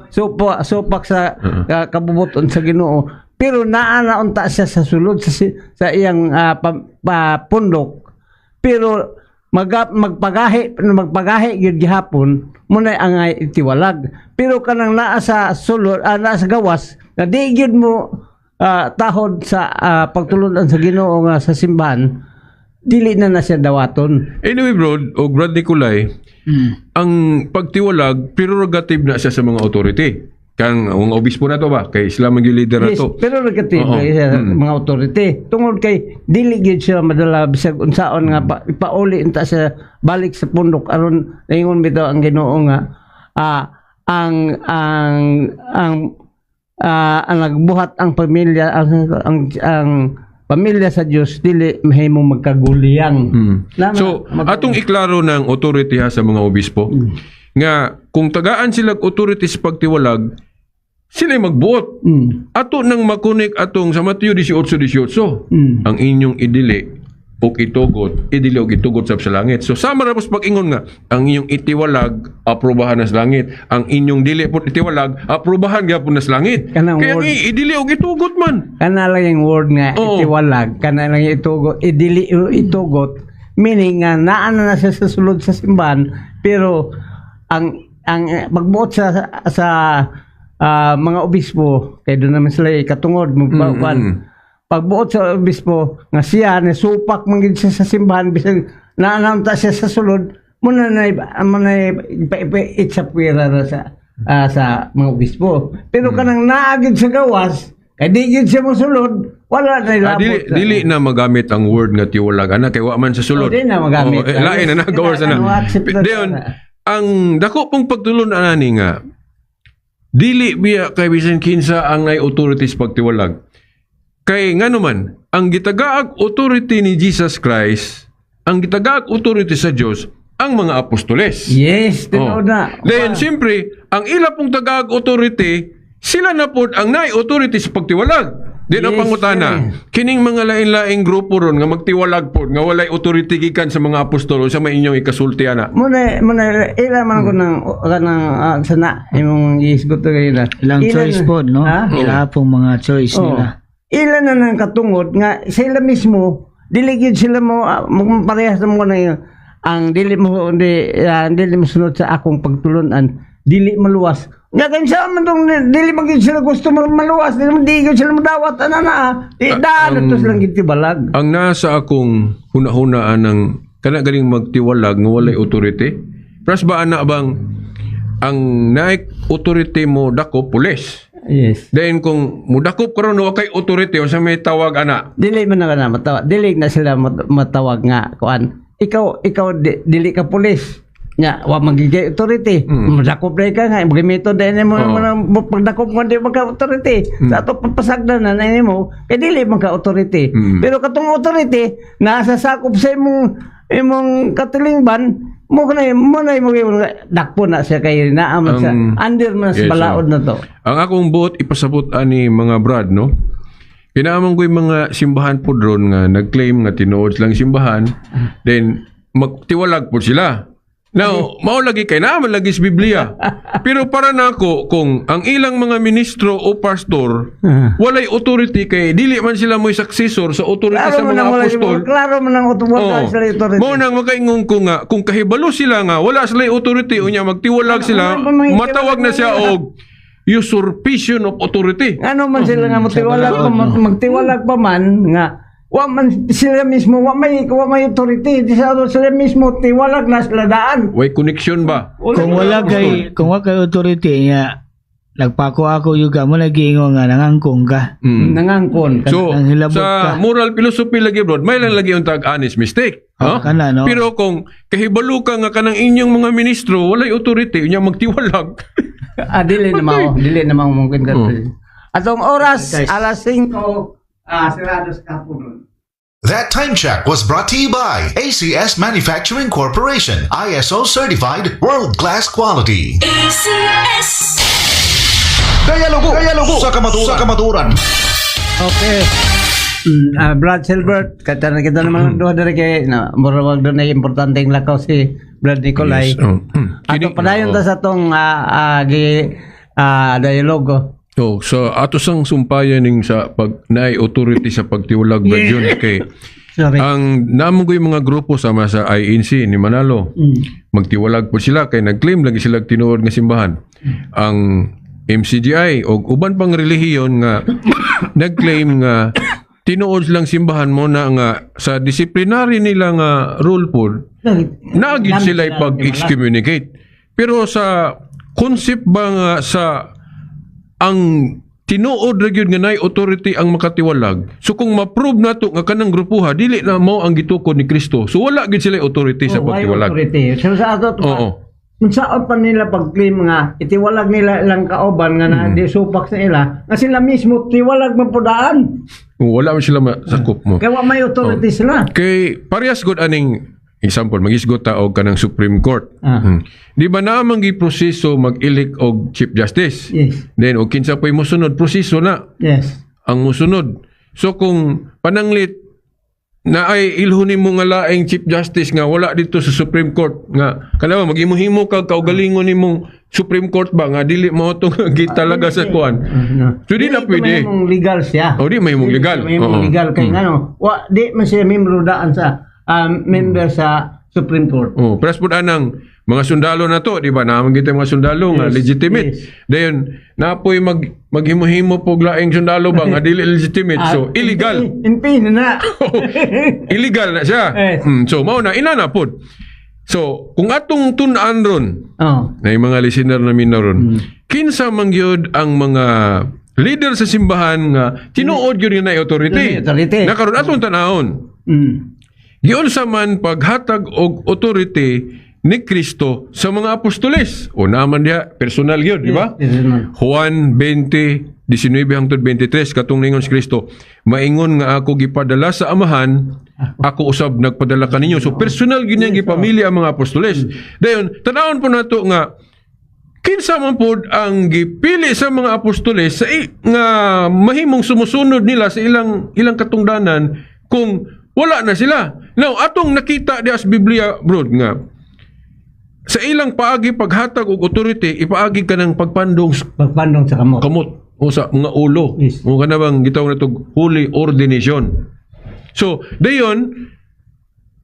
Supak sa kabubuton sa Ginoo. Pero naa unta siya sa sulod sa iyang pundok. Pero magpagahi gyud gihapon muna ang itiwalag. Pero kanang naa sa sulod naa sa gawas nga di gyud mo tahod sa pagtulunan sa Ginoo nga sa simbahan, dili na siya dawaton. Anyway, Brad Nicolay, ang pagtiwalag, prerogative na siya sa mga authority. Kang ang obispo na to ba? Kay Islam ang leader na Yes, to. pero negative Oo. sa mga authority. Tungod kay dili gyud siya madala bisag unsaon nga ipauli unta siya balik sa pundok aron ingon bitaw ang Ginoo nga ang nagbuhat ang pamilya ang pamilya sa Dios dili mahimong magkaguliyang. Naman- So, atong iklaro ng authority ha sa mga obispo nga kung tagaan sila authority sa pagtiwalag, sila magbuot. Ato nang makunik atong sa Mateo 18:18, ang inyong idili o itugot, idili o itugot sa langit. So sama ra pag ingon nga ang inyong itiwalag aprobahan na sa langit, ang inyong dili po itiwalag aprobahan gyapon na sa langit. Kanang Kaya word- idili o itugot man. Kana lang yung word nga Oo. itiwalag, kana lang yung itugot, idili itugot, meaning nga naan na siya sa sulod sa simbahan, pero ang pagbuot sa mga obispo, kay doon naman sila katungod mo pagbuot sa obispo nga siya na supak man gid siya sa simbahan bisag naanamta siya sa sulod muna na itsapwera na sa mga obispo. Pero kanang naagid sa gawas, kay di gid siya mosulod, wala na ilabot. Dili na magamit ang word nga tiwalag ana kay wa man sa sulod. Oh, di na magamit. Lain na nagawar sa Ano, na. accept na Diyon, sana. ang dako pong pagtulon anani nga dili biya kay bisan kinsa ang nay authorities pagtiwalag. Kay ngano man ang gitagaag authority ni Jesus Christ, ang gitagaag authority sa Dios ang mga apostoles. Yes, tinood na. Then siyempre, ang ila pong tagaag authority, sila na po ang nay authority sa pagtiwalag. Then ang Yes, pangutana, kining mga lain-laing grupo ron nga magtiwalag po, nga walay authority gikan sa mga apostolo sa may inyong ikasulti ana. Muna ila man ko nang sana imong isgot kayo na. Ilang Ila choice na- po, no? Ha? Ila pong mga choice Oo. nila. Ilan na nang katungod nga sila mismo dili gyud sila mo parehas mo na yun. Ang dili mo sunod sa akong pagtulunan, dili maluwas. Nga kansa man tong dili man gyud sila gusto maluwas, di gyud sila madawat ana. Di daan to silang gitibalag. Ang nasa akong hunahunaan ng kana galing magtiwalag nga walay authority. Pras ba ana bang ang naik authority mo dako pulis. Yes. Then kung mudakop karon wa kay authority o sa may tawag ana. Dili man na matawag. Dili na sila matawag nga kuan. Ikaw dili ka pulis. Nya wa magigay authority. Madakop na ka nga gamito din mo pagdakop mo di magka authority. Sa ato papasagdan na nimo kay dili man ka authority. Pero katong authority nasa sakop sa imong katilingban mo na mo dakpo na siya kay naaman sa under man sa Yes, balaod na to. Ang akong buot ipasabot ani mga brad no. Kinaaman ko yung mga simbahan po doon nga nag-claim nga tinuod silang simbahan, then magtiwalag po sila. Now, mao lagi kay naman lagi sa Biblia. Pero para nako kung ang ilang mga ministro o pastor walay authority kay dili man sila mo'y successor sa authority sa mga apostol. Klaro man ang Oo. sila authority. Mao nang makaingon ko nga kung kahibalo sila nga wala sila authority unya magtiwalag sila, matawag na siya og usurpation of authority. Ano man sila nga magtiwalag pa man nga wa man sila mismo wa may authority sila mismo tiwalag na sila daan. Way connection ba? Kung wala kay authority nga nagpako ako yuga mo lagi ingon nga nangangkong ka. Nangangkon. So, Ang hilabot sa ka. moral philosophy lagi bro, may lang lagi yung honest mistake. Oh, kana, no? Pero kung kahibalo ka nga kanang inyong mga ministro, walay authority, unya magtiwalag. Dili na mao mungkin ka. Atong oras Guys. alas 5 sirados kapon. That time check was brought to you by ACS Manufacturing Corporation, ISO certified world-class quality. ACS. Dialogo sa kamaturan. Okay. Brad Silbert, kita naman duha diri kay na murag doon ay importante ang lakaw si Brad Nicolay. Yes, Ato padayon ta sa tong dialogo. Oh, so ato sang sumpayan ning sa pag naay authority sa pagtiwalag ba yun kay Sorry. ang namong ko yung mga grupo sama sa INC ni Manalo. Magtiwalag po sila kay nag-claim lagi sila tinuod nga simbahan. Ang MCGI o uban pang relihiyon nga nagclaim nga tinuod lang simbahan mo na nga sa disciplinary nila nga rule po naagid sila pag-excommunicate. Pero sa concept ba nga sa ang tinuod ra gyud nga nay authority ang makatiwalag. So kung ma-prove nato nga kanang grupuha dili na mao ang gitukod ni Kristo. So wala gyud sila authority sa pagtiwalag. So sa ato saan pa nila pag-claim nga itiwalag nila ilang kauban nga na di supak sa ila nga sila mismo tiwalag man pudaan. Wala man sila masakop mo. Kaya wa may authority sila. Kay parehas gud aning example, mag-isgot ta og kanang Supreme Court. Di ba naamang giproseso mag-elect og Chief Justice? Yes. Then, o kinsa pa'y musunod, proseso na Yes. ang musunod. So, kung pananglit na ay ilhunin mo nga laing Chief Justice nga wala dito sa Supreme Court nga, kalawa, mag-imuhimo ka kaugalingon nimong Supreme Court ba nga, dili mo ito talaga sa kuan. So, di na pwede. May mong legal siya. O, di may mong legal. May mong legal. Kaya di man siya membro daan sa member sa Supreme Court. Oh, press po anang mga sundalo na to, di ba? Naman kita mga sundalo nga legitimate. Dayon, napoy maghimo-himo po laing sundalo ba nga dili legitimate. So, illegal. Impin na. Illegal na siya. Yes. So, mao na inana pod. So, kung atong tun-an ron, na yung mga listener namin na ron, kinsa man gyud ang mga leader sa simbahan nga tinuod gyud na authority. Nakaroon atong tanahon. Giunsa man paghatag og authority ni Kristo sa mga apostoles. O naman diha personal gyud, di ba? Juan 20:19 hangtod 23 katong ningon si Kristo, maingon nga ako gipadala sa Amahan, ako usab nagpadala kaninyo. So personal gyud niyang gipamili ang mga apostoles. Dayon, tanawon po nato nga kinsa man pod ang gipili sa mga apostoles sa nga mahimong sumusunod nila sa ilang katungdanan kung wala na sila. Now, atong nakita di as Biblia, bro, nga sa ilang paagi paghatag og authority, ipaagi ka ng pagpandong sa kamot. O sa mga ulo. Yes. O ka na bang gitawag na itong holy ordination. So, dayon,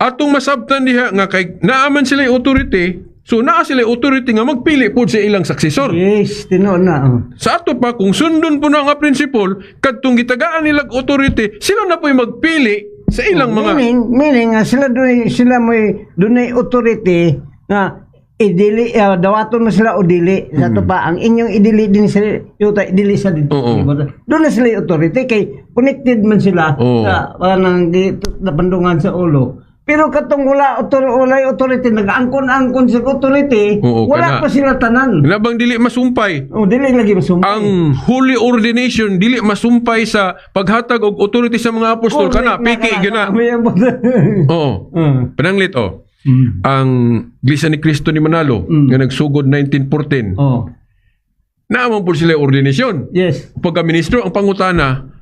atong masabtan diha nga kay naaman sila yung authority, so naa sila yung authority nga magpili po sa ilang successor. Yes, tinuod na. Sa ato pa, kung sundon po na nga principle, kadtong gitagaan nilang authority, sila na po yung magpili sa ilang mga... Meaning nga sila dunay authority nga idili, dawaton na sila o dili. Sa ito pa, ang inyong idili din sila, idili sa dito. Doon na sila yung authority, kay connected man sila sa parang napandungan sa ulo. Pero katong wala authority, nag-angkon-angkon sa authority, wala pa sila tanan. Labang dili masumpay. Dili lagi masumpay. Ang holy ordination, dili masumpay sa paghatag og authority sa mga apostol. Kana, piki, gina. Oo. Pananglit, ang Iglesia ni Cristo ni Manalo, nga nagsugod 1914, naamang po sila ordination. Yes. Pagka-ministro, ang pangutana,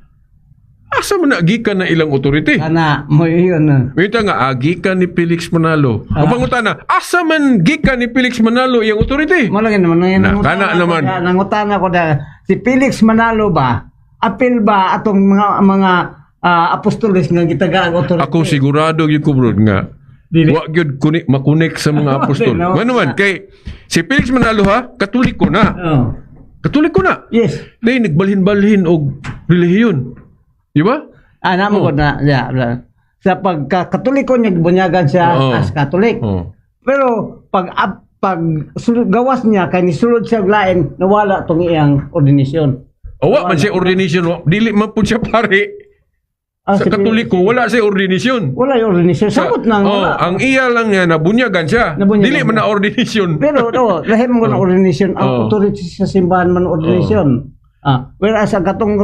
asa man nagikan na ilang authority? Ana, mo yun. Ito nga, agikan ni Felix Manalo. Ang pangutana, asa man gikan ni Felix Manalo iyang authority? Malagyan naman. Kana naman. Nangutana ko na, si Felix Manalo ba, apil ba atong mga apostoles nga gitagaan authority? Ako sigurado yung kubrod nga, wag yun makunik sa mga apostol. Ano man, kay si Felix Manalo Katoliko na. Katoliko na. Yes. Dahil nagbalhin-balhin og relihiyon. Di ba? Namo ko na. Sa pagka-Katoliko niya, bunyagan siya as Katolik. Pero pag gawas niya, kay nisulod siya lain, nawala itong iyang ordinasyon. Wa man siya ordination. Dili man po siya pare. Sa Katoliko, wala siya ordination. Wala yung ordinasyon. Sagot nang wala. Ang iya lang niya, nabunyagan siya. Dili man na ordination. Pero lahat mo na ordinasyon. Ang authority sa simbahan man ordinasyon. Whereas ang katong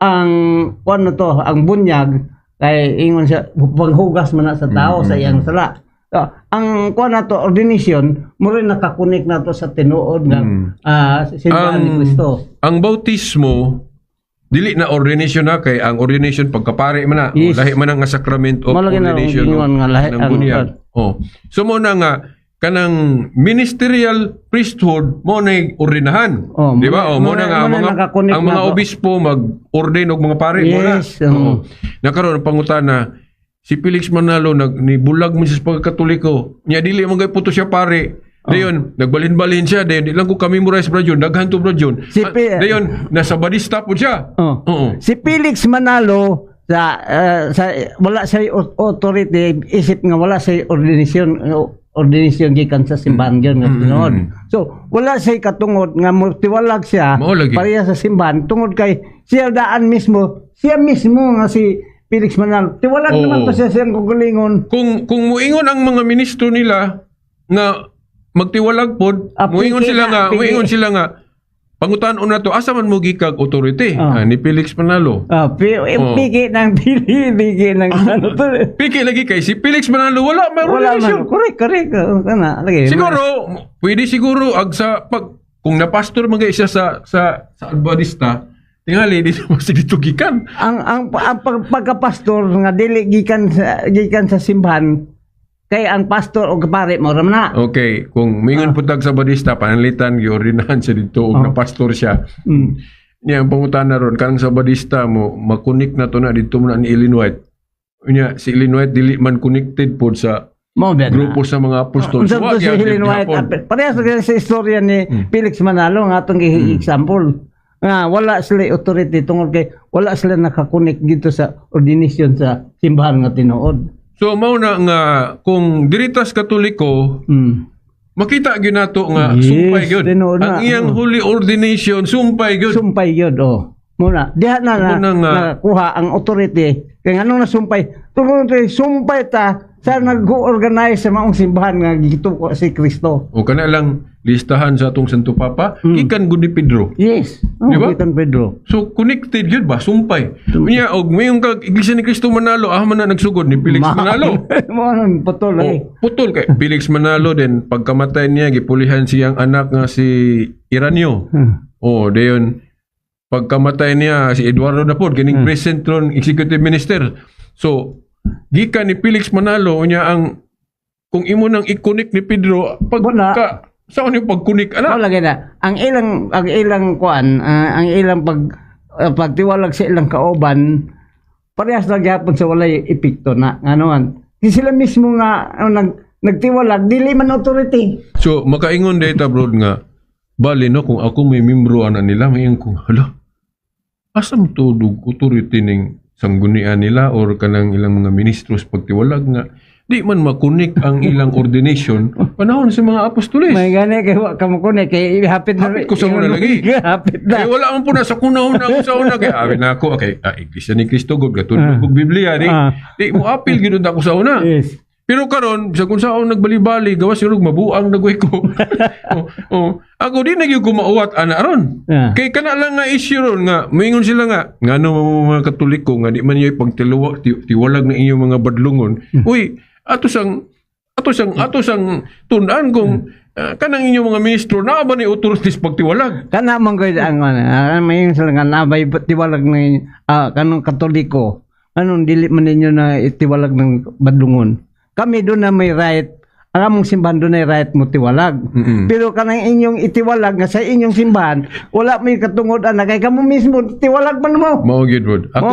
ang bunyag kay ingon siya panghugas man na sa tao sa iyang sala. Ang kuan nato ordination mo rin nakakunik nato sa tinuod nga simbahan ni Kristo. Ang bautismo dili na ordination na kay ang ordination pagkapare man na lahi man nga sacrament of ordination ng bunyag. So mo na nga kanang ministerial priesthood mo na ordinahan. Di ba? Mo na nga ang mga obispo mag-ordain og mga pare. Yes. Nakaroon ang pangutana, si Felix Manalo nibulag mo sa pagkatoliko. Nya dili man gay puto siya pare. Dayon, nagbalhin-balhin siya. Dayon, di lang ko ka-memorize, Brad John. Daghan to, Brad John. Dayon, nasa badista po siya. Oo. Si Felix Manalo sa wala sa authority, isip nga wala sa ordinasyon gikan sa simbahan gyud nga tinuod. So wala say katungod nga tiwalag siya Mao lagi. pareha sa simbahan tungod kay siya daan mismo nga si Felix Manalo tiwalag Oo. naman to siya siyang kugulingon. Kung muingon ang mga ministro nila nga magtiwalag pod, Piki muingon sila nga pangutan-on na to, asa man mo gikag authority ni Felix Manalo. Piki ng ano to. Piki lagi kay si Felix Manalo wala may Wala relasyon. man. Correct. Kana lagi. Pwede siguro kung napastor man siya sa Adventista, tingali di mo si dito gikan. Ang pagkapastor nga dili gikan sa simbahan kay ang pastor o pare mo ram na. Okay, kung mingon putag sa Adventista panalitan giordinahan siya dito og napastor siya. Niya ang pangutana ron kanang sa Adventista mo makunik na to na dito mo na ni Ellen White. Unya si Ellen White dili man connected pod sa Mo ben. grupo sa mga apostol. Unsa to si Helen White? Parehas sa istorya ni Felix Manalo nga atong example. Nga wala sila authority tungod kay wala sila nakakonek dito sa ordinasyon sa simbahan nga tinuod. So mao na nga kung diritas Katoliko makita gyud nato nga Yes, sumpay gyud. tinuod na. Ang iyang holy ordination sumpay gyud. Sumpay yun, Muna, diha na nakuha ang authority. Kaya anong nasumpay? Tungkol kay sumpay ta sa nag-organize sa maong simbahan nga gituko si Kristo. O kana lang listahan sa atong Santo Papa, gikan gud ni Pedro. Yes. Di ba? Gikan Pedro. So connected yun ba? Sumpay. Unya og mayong kag Iglesia ni Cristo Manalo, man na nagsugod ni Felix Manalo. Mo nang putol eh. Putol kay Felix Manalo din pagkamatay niya gipulihan siyang anak nga si Iranio. Dayon pagkamatay niya si Eduardo Napod kining present ron executive minister. So gikan ni Felix Manalo unya ang kung imo nang i-connect ni Pedro pagka saan yung pag-connect ana? Wala na. Ang ilang kuan, ang ilang pagtiwalag sa ilang kauban parehas lang gyapon sa walay epekto na nganoan. Sila mismo nga nagtiwalag dili man authority. So makaingon data broad nga bali no kung ako may membro ana nila mayon kung hala asa mo to authority ning sanggunian nila or kanang ilang mga ministros pagtiwalag nga di man makunik ang ilang ordination panahon sa mga apostoles. May gani kay wa ka mo kunik kay hapit na Hapit ko sa una lagi. Hapit Kaya na. wala man po na sa kuna-una ako sa una kaya awi na ako okay Iglesia ni Cristo God katulog og Biblia di mo apil gid ako sa una. Yes. Pero karon sa kung saan nagbali-bali gawas yung mabuang nagway ko. Ako di nagyud ko mauwat ana ron. Kay kana lang nga issue ron nga moingon sila nga ngano mga Katoliko nga di man yoy tiwalag na inyong mga badlungon. Uy, ato sang tunan kung kanang inyong mga ministro na ba ni authorities pagtiwalag. Kana man gud ang may sila nga nabay tiwalag ng kanong Katoliko. Anong dili man ninyo na itiwalag ng badlungon. Kami doon na may right, ang among simbahan doon na right mo tiwalag. Pero kanang inyong itiwalag nga sa inyong simbahan, wala may katungod ana kay kamo mismo tiwalag man mo. Mao gid rod. Ako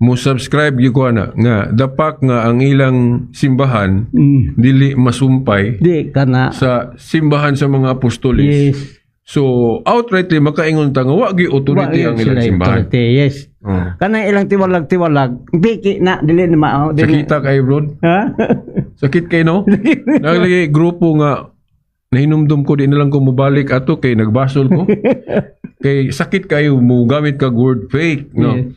mo subscribe gyud ko ana nga dapat nga ang ilang simbahan dili masumpay Di kana. sa simbahan sa mga apostoles. Yes. So outrightly makaingon ta nga wa gyud authority ang ilang simbahan. Yes. Kanang ilang tiwalag, piki na dili na mao. Sakita kay bro. Ha? Sakit kay no? Naglagay grupo nga nahinumdum ko di na lang ko mobalik ato kay nagbasol ko. Kay sakit kayo mo gamit ka word fake, no? Yes.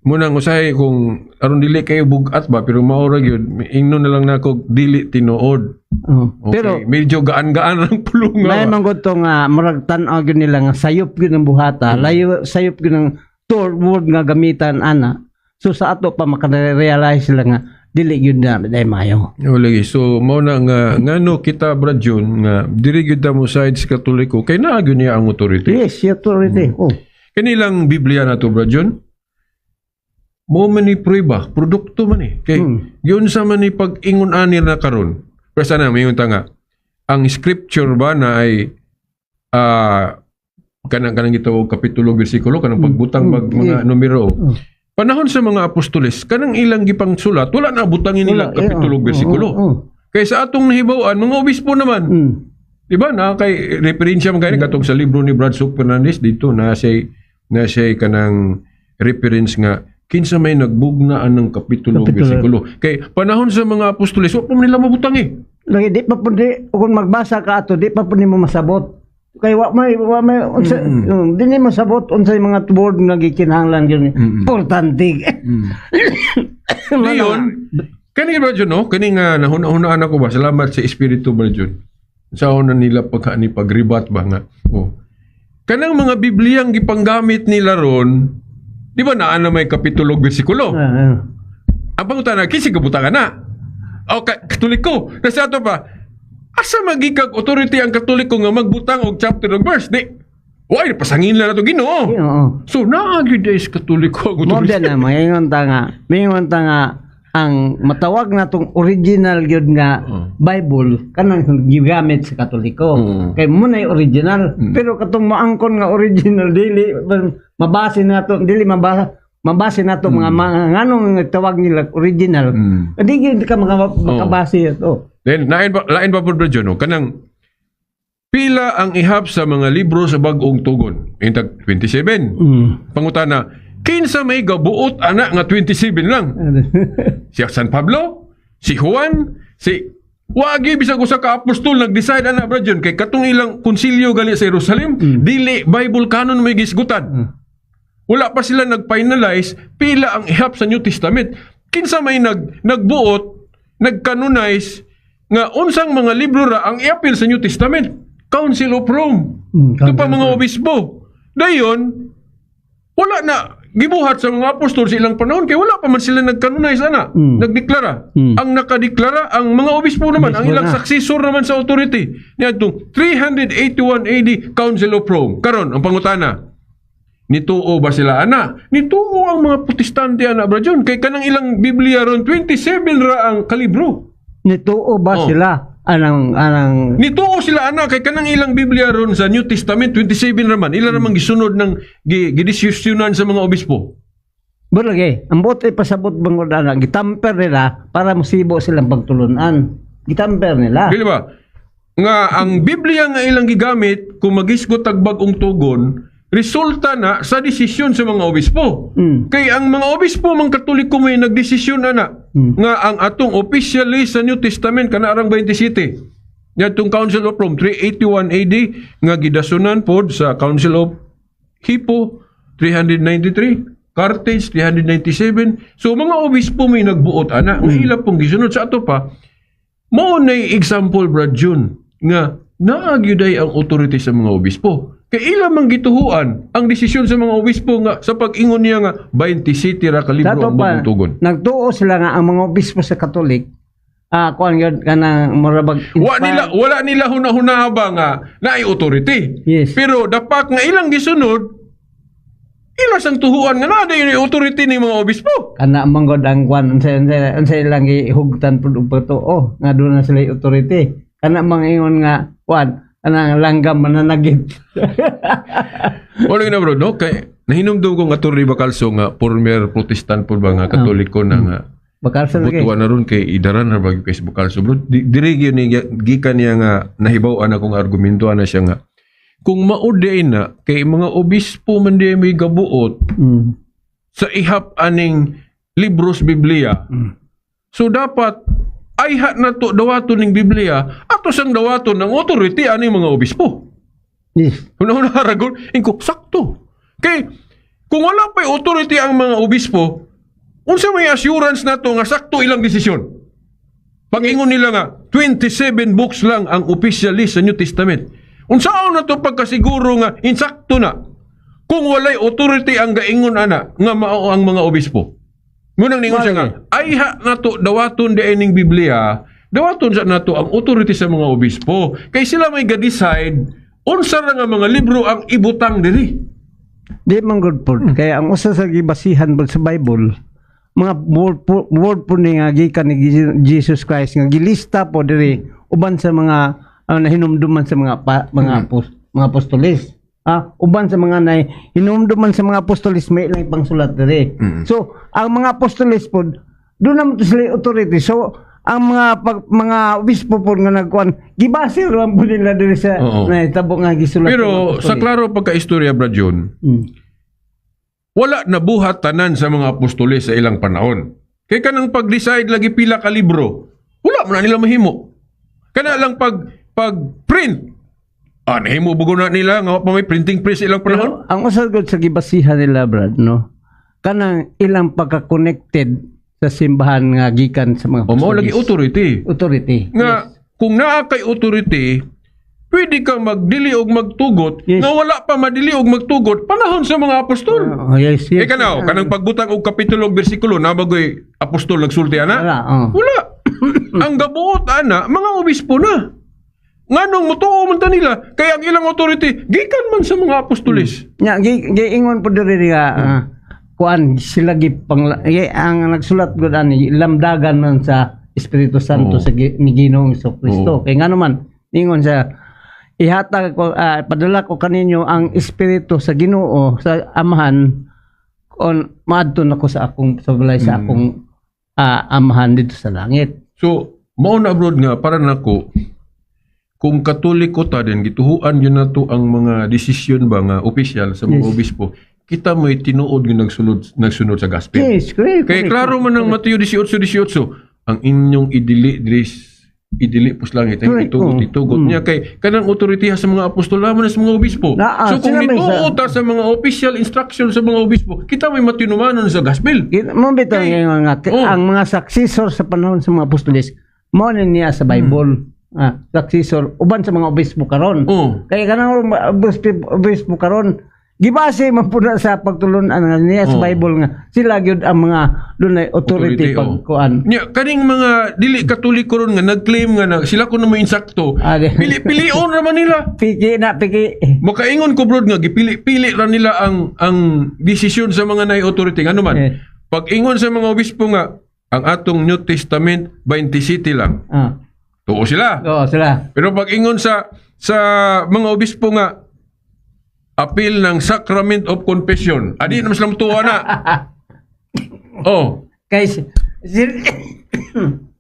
Muna usahay kung aron dili kayo bugat ba pero maura gyud ingnon na lang nako dili tinuod. Okay. Pero medyo gaan-gaan ang pulong nga. may mga to nga murag tan-aw gyud nila nga sayop gyud ng buhata, layo sayop gyud ng word nga gamitan ana. So sa ato pa maka-realize sila nga dili gyud na day mayo. Lagi. So mao na nga ngano kita Brad John nga diri gyud ta mo sides Katoliko kay naa gyud niya ang authority. Yes, authority. Kanilang Biblia na to Brad John. Mo man ni prueba, produkto man eh. Kay yun sa man ni pag-ingon ani na karon. Pero sana mayon ta nga ang scripture ba na ay kanang gitawag kapitulo bersikulo kanang pagbutang mga numero. Panahon sa mga apostoles kanang ilang gipang sulat wala na butangin nila kapitulo bersikulo. Kaysa atong nahibawan, mga obispo naman. Mm. Diba na kay referensya man kayo katong sa libro ni Brad Sook Fernandez dito na siya kanang reference nga kinsa may nagbugnaan ng kapitulo bersikulo. Kay panahon sa mga apostoles wa pa man nila mabutang eh. Lagi di pa po kung magbasa ka ato di pa po nimo masabot. Kay wa may unsa di nimo masabot unsay mga word nga gikinahanglan gyud. Importante. Leon, kani ba dyan, no? Kani nga nahuna-hunaan ako ba? Salamat sa Espiritu ba dyan? Sa una nila pagribat ba nga? Oh. Kanang mga Bibliyang gipanggamit nila ron, di ba na may kapitulo bersikulo? Ang pangutana, kinsi kabutangan na? O, katoliko. Kasi ato pa, asa magikag authority ang katoliko nga magbutang og chapter og verse? Di, why, pasangin lang na ito, Ginoo. So, naagid is katoliko ang Mo authority. na mayon ta nga ang matawag natong original gyud nga Bible kanang gigamit sa Katoliko. Kay mo na original pero katong maangkon nga original dili mabase nato dili mabase nato mga nganong tawag nila original. Di gyud ka makabase ato. Then, lain pa po bro no? Kanang pila ang ihap sa mga libro sa bagong tugon. Intag 27. Pangutana, kinsa may gabuot ana nga 27 lang? Si San Pablo, si Juan, si wagi bisag usa ka apostol nag-decide ana bro John kay katong ilang konsilyo gali sa Jerusalem, dili Bible canon may gisgutan. Wala pa sila nag-finalize pila ang ihap sa New Testament. Kinsa may nagbuot, nag-canonize nga unsang mga libro ra ang iapil sa New Testament? Council of Rome. Ito pa mga obispo. Dayon, wala na gibuhat sa mga apostol sa ilang panahon kay wala pa man sila nag-canonize ana, nagdeklara. Ang nakadeklara ang mga obispo naman, ang ilang successor naman sa authority. Niadtong 381 AD Council of Rome. Karon ang pangutana, nituo ba sila ana? Nituo ang mga Protestante ana bro John kay kanang ilang Biblia ron 27 ra ang kalibro. Nituo ba sila anang Nituo sila ana kay kanang ilang Biblia ron sa New Testament 27 raman. Ila ramang gisunod ng gidiskusyonan sa mga obispo. Barangay, ang bote pasabot bangod ana gitamper nila para masibo silang pagtulunan. Gitamper nila. Dili ba? Nga ang Biblia nga ilang gigamit kung magisgot tag bag-ong tugon, resulta na sa desisyon sa mga obispo. Kay ang mga obispo mang Katoliko may nagdesisyon ana nga ang atong official list sa New Testament kana arang 27. Yatong Council of Rome 381 AD nga gidasunan pod sa Council of Hippo 393, Carthage 397. So mga obispo may nagbuot ana nga ila pong gisunod sa ato pa. Mao nay example Brad June nga naagyuday ang authority sa mga obispo. Kay ila mang gituhuan ang desisyon sa mga obispo nga sa pag-ingon niya nga 27 ra ka libro ang bagong tugon. Nagtuo sila nga ang mga obispo sa Katolik kuan gyud kanang morabag wala nila hunahuna ba nga naay authority. Yes. Pero dapat nga ilang gisunod ila sang tuhuan nga na yung authority ni mga obispo. kana manggod ang kuan unsay lang gihugtan pud og patuo nga doon na sila authority. Kana mangingon nga kuan anang langgam mananagit. Wala na bro, no? Kay nahinumdum ko nga Torre Bacalso nga former Protestant po ba nga Katoliko na nga Bakal sa lagi. butuan na ron kay idaran na bagay kay Bacalso bro. Diri gyud ni gikan niya nga nahibaw-an akong argumento ana siya nga kung mauday na kay mga obispo man di may gabuot sa ihap aning libros Biblia. So dapat ayha na to dawaton ning Biblia ato sang dawaton ng authority aning mga obispo. Yes. Una haragon ingko sakto. Kay kung wala pa authority ang mga obispo, unsa may assurance nato nga sakto ilang desisyon? Pag-ingon nila nga 27 books lang ang official list sa New Testament. Unsaon na to pagkasiguro nga insakto na kung walay authority ang gaingon ana nga mao ang mga obispo? Ngunang ningon siya nga, ayha na to dawaton di ning Biblia, dawaton sa nato ang authority sa mga obispo. Kay sila may ga-decide unsa ra nga mga libro ang ibutang diri. Di man good po. Kaya ang usa sa gibasihan po sa Bible, mga word po ni nga gikan ni Jesus Christ nga gilista po diri uban sa mga nahinumduman sa mga apostoles. Uban sa mga hinumduman sa mga apostoles may ilang pangsulat diri. So ang mga apostoles po doon naman to sila authority. So ang mga obispo po nga nagkuan gibase ra po nila diri sa Oo. nahitabo nga gisulat. Pero sa klaro pagka-istorya, Brad John, wala na buhat tanan sa mga apostoles sa ilang panahon. Kaya kanang pag-decide lagi pila ka libro, wala mo na nila mahimo. Kana lang pag-print, nahimo bugo na nila nga pa may printing press ilang panahon. Pero ang usad gud sa gibasihan nila, Brad, no, kanang ilang pagka-connected sa simbahan nga gikan sa mga O mao lagi authority. authority. Nga kung naa kay authority, pwede kang magdili og magtugot Yes. nga wala pa madili og magtugot panahon sa mga apostol. Oh, yes, yes. Kanang pagbutang og kapitulo og bersikulo na bagoy apostol nagsulti ana? Wala, Wala. Ang gabuot ana mga obispo na. Nganong mutuo man ta nila kay ang ilang authority gikan man sa mga apostoles. Nya giingon po diri nga kuan sila ang nagsulat gud ani lamdagan man sa Espiritu Santo Oo. sa ni Ginoong Kristo. Oo. Kay ngano man ingon siya ihatag ko padala ko kaninyo ang Espiritu sa Ginoo sa Amahan on maadto nako sa akong sa balay sa akong amahan dito sa langit. So mao na abroad nga para nako kung Katoliko ta din gituhuan yun nato ang mga desisyon ba nga opisyal sa mga Yes. obispo, kita mo'y tinuod nga nagsunod sa gospel. Yes, correct. Kaya klaro man ng Mateo 18:18, ang inyong idili pus langit, ang Correct. itugot niya kay kanang otoritiha sa mga apostol lamang na sa mga obispo. Naa, So kung sila may nituo ta sa mga official instruction sa mga obispo, kita may matinumanon sa gospel. Mo bitaw Okay. nga ang mga successor sa panahon sa mga apostoles mo na niya sa Bible. Successor uban sa mga obispo karon. Oh. Kaya kanang obispo karon gibase man pud na sa pagtulunan niya sa Oh. Bible nga sila gyud ang mga dunay authority pagkuan. Nya kaning mga dili Katoliko ron nga nag-claim nga sila ko na may insakto. Di- Pili-pilion ra man nila. Piki. Makaingon ko brod nga gipili-pili ra nila ang desisyon sa mga nay authority ano man. Yes. Pag ingon sa mga obispo nga ang atong New Testament 27 lang. Tuo sila. Oo, sila. Pero pag ingon sa mga obispo nga appeal ng Sacrament of Confession, adi naman sila tuwa na. Oh, Kay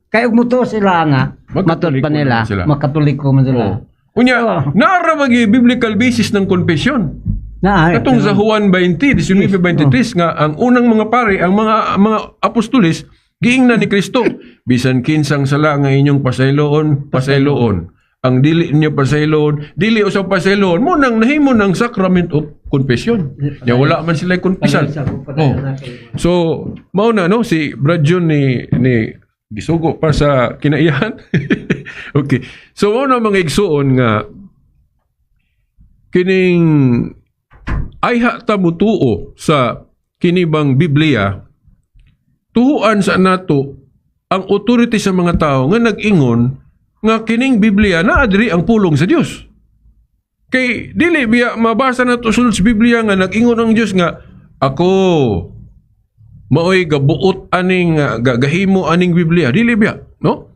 kay muto sila nga matud pa Magkatoliko nila, naman sila. makatoliko man sila. oh. Unya, Oh. naara magi biblical basis ng confession. Katong sa Juan 20, 19:23 nga ang unang mga pare, ang mga apostoles giingnan ni Kristo. Bisan kinsang sala nga inyong pasayloon. Ang dili niyo pasayloon, dili usab pasayloon mo nang nahimo ng sacrament of confession. Ya wala man sila konfesyon. Oh. So, mao na no si Brad John ni gisugo para sa kinaiyahan. Okay. So mao na mga igsuon nga kining ayha ta mutuo sa kinibang Biblia tuhuan sa nato ang authority sa mga tao nga nag-ingon nga kining Biblia naa diri ang pulong sa Dios. Kay dili biya mabasa nato sulod sa Biblia nga nag-ingon ang Dios nga ako maoy gabuot aning gahimo aning Biblia. Dili biya, no?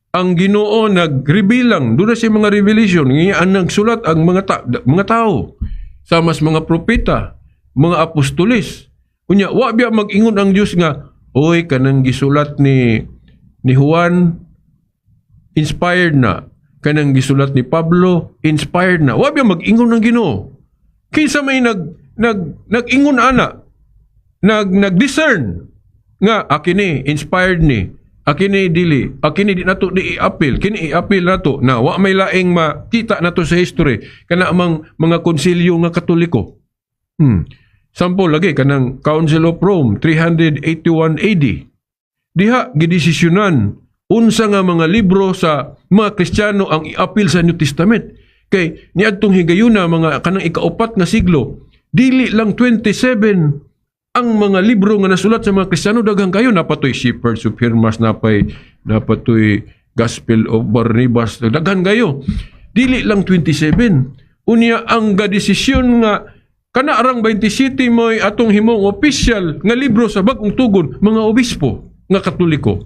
Ang Ginoo nagrevealang doon na siya mga revelation nga ang nagsulat ang mga tao sa mas mga propeta, mga apostoles. Unya wa biya mag-ingon ang Dios nga oy kanang gisulat ni Juan inspired na, kanang gisulat ni Pablo inspired na. Wa biya mag-ingon ng Ginoo. Kinsa may nag-ingon ana, nag-discern nga akini inspired ni, akini dili, akini di nato di i-appeal, kini i-appeal nato na wa may laing makita nato sa history kana amang mga konsilyo nga Katoliko. Sample lagi kanang Council of Rome 381 AD. Diha gidesisyonan unsa nga mga libro sa mga Kristiyano ang i-appeal sa New Testament. Kay niadtong higayuna mga kanang ikaupat nga siglo, dili lang 27 ang mga libro nga nasulat sa mga Kristiyano, daghang kayo napatoy Shepherds of Hermas, napatoy Gospel of Barnabas, daghan kayo. Dili lang 27. Unya ang gadesisyon nga kana arang 27 mo'y atong himong official nga libro sa bagong tugon mga obispo nga Katoliko.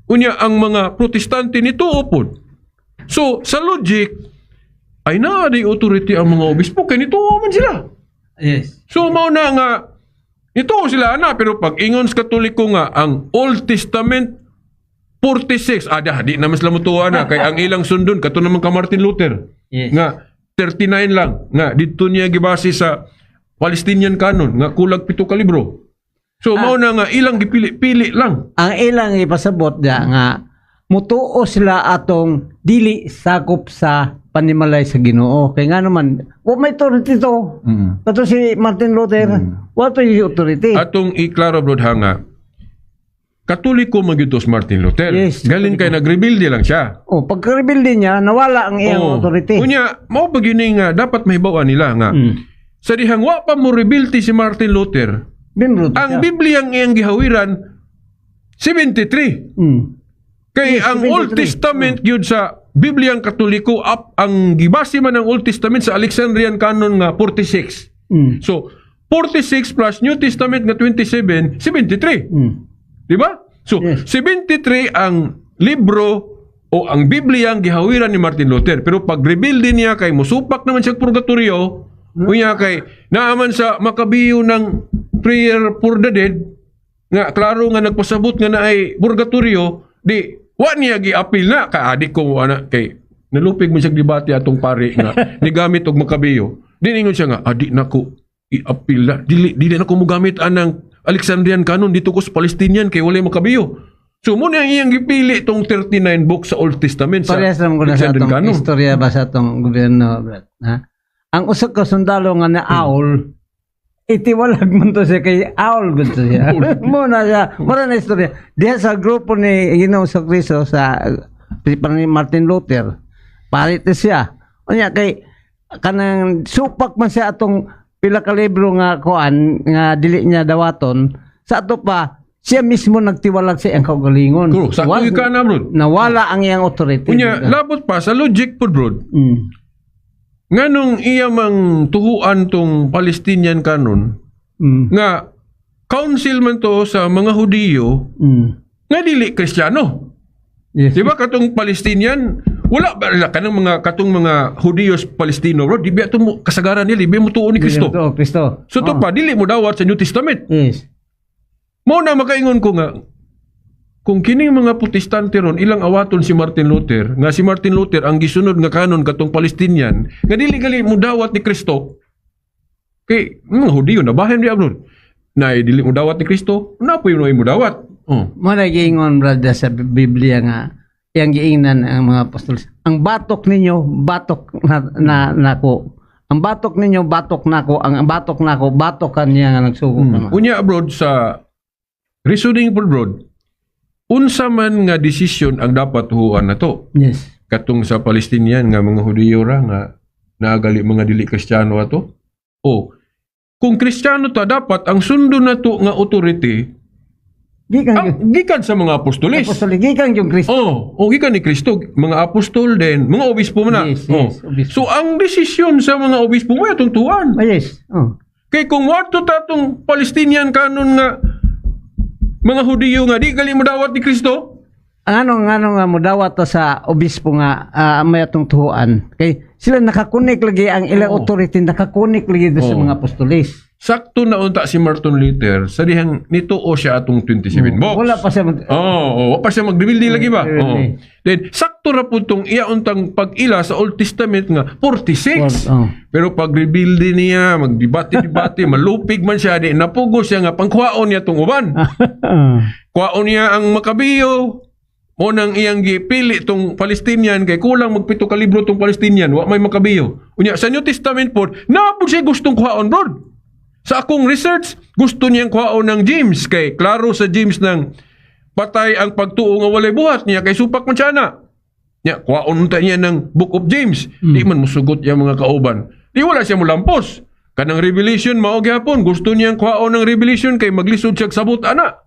Unya ang mga Protestante nituo pod. So sa logic ay naa di authority ang mga obispo kay nituo man sila. Yes. So mao na nga ito sila na pero pag ingon sa Katoliko nga ang Old Testament 46 di na mas lamutuan na kay ang ilang sundon kato naman ka Martin Luther. Yes. Nga 39 lang nga dito niya gibase sa Palestinian canon nga kulag 7 ka libro. So mao na nga ilang gipili-pili lang. Ang ilang ipasabot dia nga mutuo sila atong dili sakop sa panimalay sa Ginoo. Kay nga naman, may authority to. Kato si Martin Luther, what is authority? Atong iklaro brod ha nga Katoliko magyutos Martin Luther. Yes, Galing kay nagrebuilde lang siya. Pagka-rebelde niya, nawala ang iyang authority. Kunya, mao pa gyud nga dapat mahibaw nila nga. Sa dihang wa pa mo rebelde si Martin Luther. Binrod Ang siya. Biblia ang iyang gihawiran 73. Kay Yes, ang 73. Old Testament gyud sa Biblia ang Katoliko ang gibase man ang Old Testament sa Alexandrian canon nga 46. So 46 plus New Testament nga 27, 73. Di ba? So, Yes. 73 ang libro o ang Biblia ang gihawiran ni Martin Luther. Pero pag rebuild din niya kay musupak naman siya purgatorio, kunya kay naaman sa makabiyo ng prayer for the dead, nga klaro nga nagpasabot nga na ay purgatorio, di wa niya gi-appeal na kay adik ko kay nalupig mo siya debate atong pare nga nigamit og makabiyo. Di ningon siya nga adik nako i-appeal na dili na ko mo gamit anang Alexandrian canon dito ko sa Palestinian kay walay makabiyo. So mo na iyang gipili tong 39 books sa Old Testament sa Parehas naman ko na sa Alexandrian atong canon. istorya ba sa atong gobyerno, Brad. Ha? Ang usa ka sundalo nga na Aul, itiwalag man to siya kay Aul gud to siya. Muna siya, mura na istorya. Diha sa grupo ni Ginoong Kristo sa ni Martin Luther, parit siya. Unya kay kanang supak man siya atong pila ka libro nga kuan nga dili niya dawaton sa ato pa siya mismo nagtiwalag sa iyang kaugalingon. Kuro, sakto Was- ka na bro. Nawala ang iyang authority. Unya, labot pa sa logic po bro. Mm. Nganong iya mang tuhuan tong Palestinian canon Mm. nga council man to sa mga Hudiyo Mm. nga dili Kristiyano. Yes. Di ba katong Palestinian wala ba kanang mga katong mga Hudiyos Palestino bro, di ba ito mo kasagaran nila, di ba mo tuon ni Kristo. Oh, Kristo. So to pa dili mo dawat sa New Testament. Yes. Mao na makaingon ko nga kung kining mga Protestante ron ilang awaton si Martin Luther nga si Martin Luther ang gisunod nga kanon katong Palestinian nga dili gali mo dawat ni Kristo kay mga Hudiyo na bahin di abron na dili mo dawat ni Kristo napoy mo dawat. Muna giingon brother sa Biblia nga yang giingnan ang mga apostol. Ang batok ninyo, batok na nako. Ang batok ninyo, batok nako. Ang batok nako, batok kanya nga nagsugo naman. Unya abroad sa reasoning po abroad unsa man nga desisyon ang dapat huan na to Yes. katong sa Palestinian nga mga Hudiyo ra nga nagali mga dili Kristiyano ato. Kung Kristiyano ta dapat ang sundo na to nga authority gikan sa mga apostoles. Apostol, gikan yung Kristo. Gikan ni Kristo, mga apostol din, mga obispo man na. Yes, yes, obispo. So ang desisyon sa mga obispo mo atong tuan. Yes. Oh. Kay kung wato tatong Palestinian kanon nga mga Hudiyo nga di gali mo dawat ni Kristo. Ang ano nga mo dawat to sa obispo nga may atong tuhuan. Kay sila nakakunik lagi ang ilang authority nakakunik lagi doon sa mga apostoles. Sakto na unta si Martin Luther sa dihang nituo siya atong 27 books. Wala pa siya wa pa siya mag-reveal lagi ba? Reveal. Then sakto ra pud tong iya untang pag-ila sa Old Testament nga 46. Pero pag reveal din niya, magdebate-debate, malupig man siya di napugo siya nga pangkuhaon niya tong uban. Kuhaon niya ang Makabiyo. Mo nang iyang gipili tong Palestinian kay kulang magpito ka libro tong Palestinian, wa may Makabiyo. Unya sa New Testament pod, napud siya gustong kuhaon bro. Sa akong research, gusto niyang kuhaon ng James kay klaro sa James ng patay ang pagtuo nga walay buhat niya kay supak man siya na. Nya kuhaon unta niya ng Book of James. Di man musugot yang mga kauban. Di wala siya mulampos. Kanang Revelation mao gyapon, gusto niyang kuhaon ng Revelation kay maglisod siya sabot ana.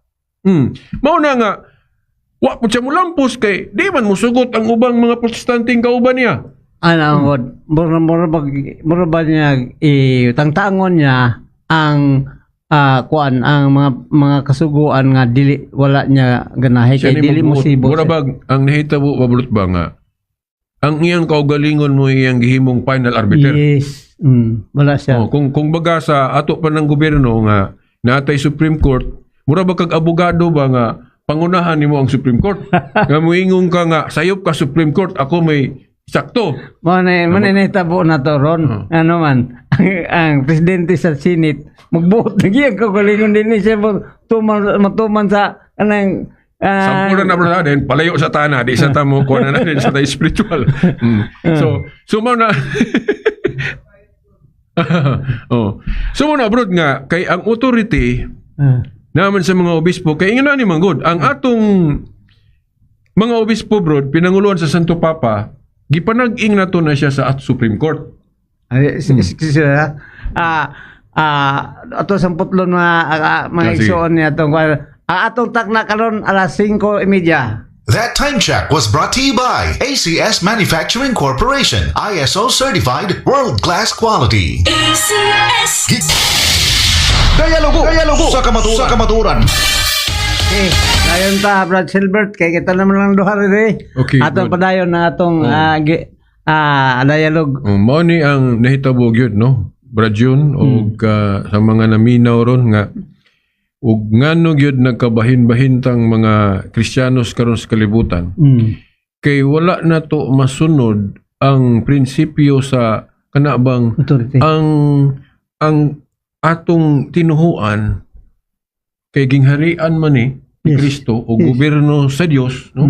Mao na nga wa pud siya mulampos kay di man musugot ang ubang mga Protestanteng kauban niya. Ano, mura ba niya tangtangon niya ang kuan ang mga kasuguan nga dili wala niya ganahe kay dili mo sibo. Mura ba ang nahitabo paborot ba nga ang iyang kaugalingon mo iyang gihimong final arbiter. Yes. Wala siya. Kung baga sa ato pa ng gobyerno nga natay Supreme Court, mura ba kag abogado ba nga pangunahan nimo ang Supreme Court. Nga moingon ka nga sayop ka Supreme Court, ako may sakto. Manitabo na to ron. Ano man, ang presidente sa Senate, magbuot na giyang kagalingon din siya matuman sa anang Sampura na bro din, palayo sa tana, di sa tamo kuha na din sa tayo spiritual. So mao na So mao na bro nga kay ang authority naman sa mga obispo kay ingana ni manggod ang atong mga obispo bro pinanguluan sa Santo Papa gipanag-ing nato na siya sa Supreme Court. Ato sa putlon mga igsoon niya itong atong takna karon alas 5:30. That time check was brought to you by ACS Manufacturing Corporation, ISO certified world-class quality. ACS. Dialogo sa kamaturan. Okay, dayon ta Brad Silbert kay kita naman lang duha rin. Okay, atong good. padayon na atong dialogue. Mao ni ang nahitabo gyud no. Brad June og sa mga naminaw ron nga ug ngano gyud nagkabahin-bahintang mga Kristiyanos karon sa kalibutan. Kay wala na to masunod ang prinsipyo sa kanabang Authority. ang atong tinuhuan kay gingharian man ni Yes. Kristo o Yes. gobyerno sa Dios no.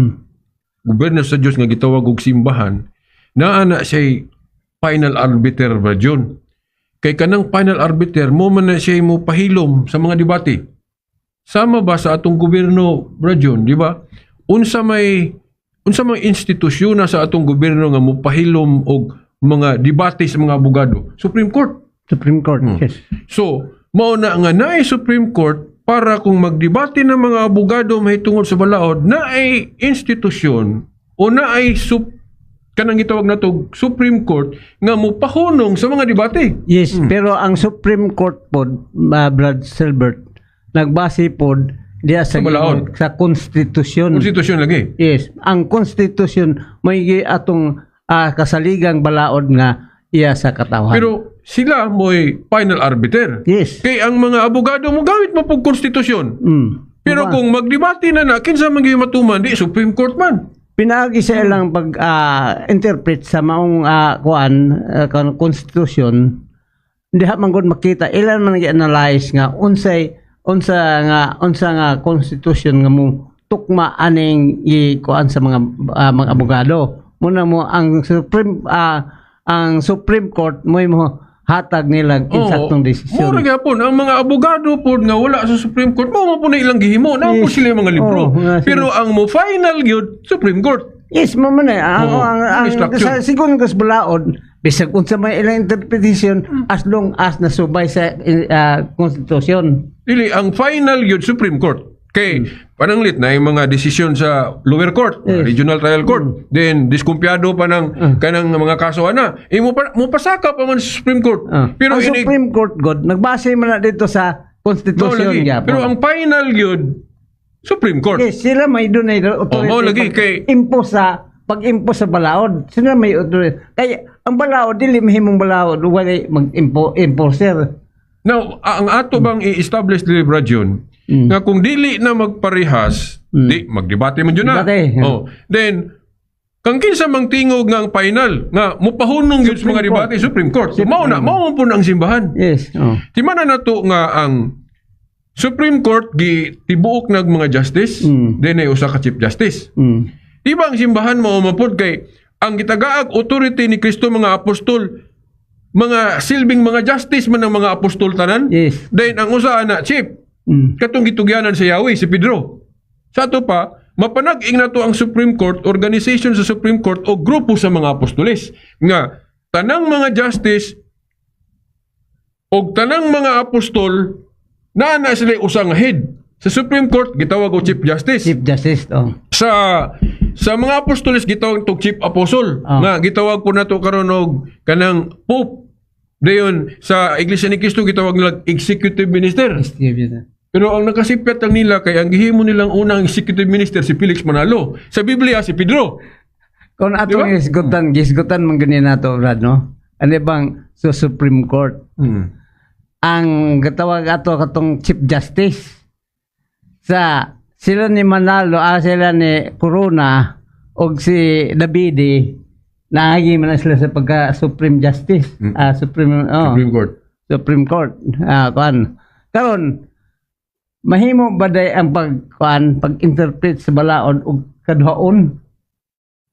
Gobyerno sa Dios nga gitawag og simbahan naa na siya final arbiter ba June. Kay kanang final arbiter mo man na siya mo pahilom sa mga debate. Sama ba sa atong gobyerno Brajon, di ba? Unsa may institusyon na sa atong gobyerno nga mopahilom og mga debate sa mga abogado? Supreme Court. Supreme Court. Yes. So, mao na nga naay Supreme Court para kung magdebate ng mga abogado mahitungod sa balaod, naay institusyon o naay kanang gitawag nato Supreme Court nga mopahunong sa mga debate. Yes, pero ang Supreme Court pod Brad Silbert nagbase pod diya sa balaod. sa konstitusyon. Konstitusyon lagi. Yes, ang konstitusyon may atong kasaligang balaod nga iya sa katawhan. Pero sila mo'y final arbiter. yes. Kay ang mga abogado mo gawit mo pag konstitusyon. Pero Diba? kung magdebate na kinsa man gyud matuman di Supreme Court man. Pinaagi sa ilang pag interpret sa maong konstitusyon, diha man gud makita ilan man gi-analyze nga unsa nga konstitusyon nga mo tukma aning kuan sa mga abogado. Muna mo ang Supreme Court mo hatag nila insaktong desisyon. Mura gyapon ang mga abogado pod nga wala sa Supreme Court mo po na ilang gihimo na po Yes. sila yung mga libro. Pero ang mo final gyud Supreme Court. Yes, mo man ang instruction. sa sigon kas balaod bisag unsa may ilang interpretation as long as nasubay sa konstitusyon. Dili ang final gyud Supreme Court. Kay pananglit na yung mga desisyon sa lower court, Yes. regional trial court. Then diskumpiyado pa ng kanang mga kaso ana. Mo pasaka pa man sa Supreme Court. Pero ang Supreme Court god nagbase man na dito sa konstitusyon gyapon. Pero ang final gyud Supreme Court. yes, sila may dunay authority. mao lagi kay- pag-impose sa balaod. Sila may authority. Kaya ang balaod dili mahimong balaod wala mag-enforcer. Now, ang ato bang i-establish dili Brajon nga kung dili na magparehas, di magdebate man jud na. Debate. Then kang kinsa mang tingog nga ang final nga mopahunong gyud sa mga Supreme Court. debate Supreme Court. So, mao po na ang simbahan. Yes. Di man na nato nga ang Supreme Court tibuok nag mga justice, then ay usa ka chief justice. Di ba ang simbahan mao mapod kay ang gitagaag authority ni Kristo mga apostol, mga silbing mga justice man ng mga apostol tanan. Yes. Then ang usa na chief katong gitugyanan sa Yahweh si Pedro. Sa ato pa mapanag-ing nato ang Supreme Court, organization sa Supreme Court o grupo sa mga apostoles nga tanang mga justice og tanang mga apostol na sila usang head. Sa Supreme Court gitawag og Chief Justice. Chief Justice. Sa mga apostoles gitawag tog Chief Apostle. Nga gitawag po nato karon og kanang Pope. Dayon sa Iglesia ni Cristo gitawag nila Executive Minister. Pero ang nakasipyat lang nila kay ang gihimo nilang unang executive minister si Felix Manalo. Sa Biblia si Pedro. Kung atong Diba? gisgutan man ganyan nato, Brad, no? Ano bang sa Supreme Court? Ang gatawag ato katong Chief Justice sa sila ni Manalo, sila ni Corona og si Davide naagi man na sila sa pagka Supreme Justice, Supreme Court. Supreme Court. Kuan. Karon mahimo ba day ang pag-interpret sa balaod og kadhaon?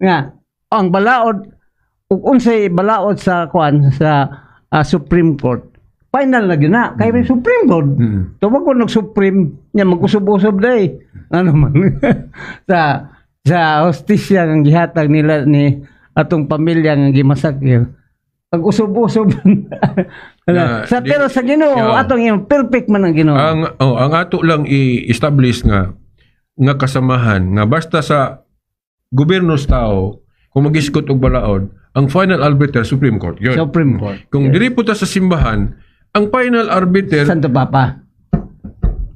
Nga ang balaod ug unsay balaod sa kuan sa Supreme Court. Final na gyud na kay may Supreme Court. Tuwag ko nag-Supreme nya mag-usab-usab day. Ano man sa hostisya ang gihatag nila ni atong pamilya nga gimasakir. Pag usab-usab pero sa Ginoo atong yung perfect man ang Ginoo. Ang ato lang i-establish nga kasamahan nga basta sa gobyerno sa tao kung mag-iskot og balaod, ang final arbiter Supreme Court. Yun. Supreme Court. Kung diri po ta sa simbahan, ang final arbiter Santo Papa.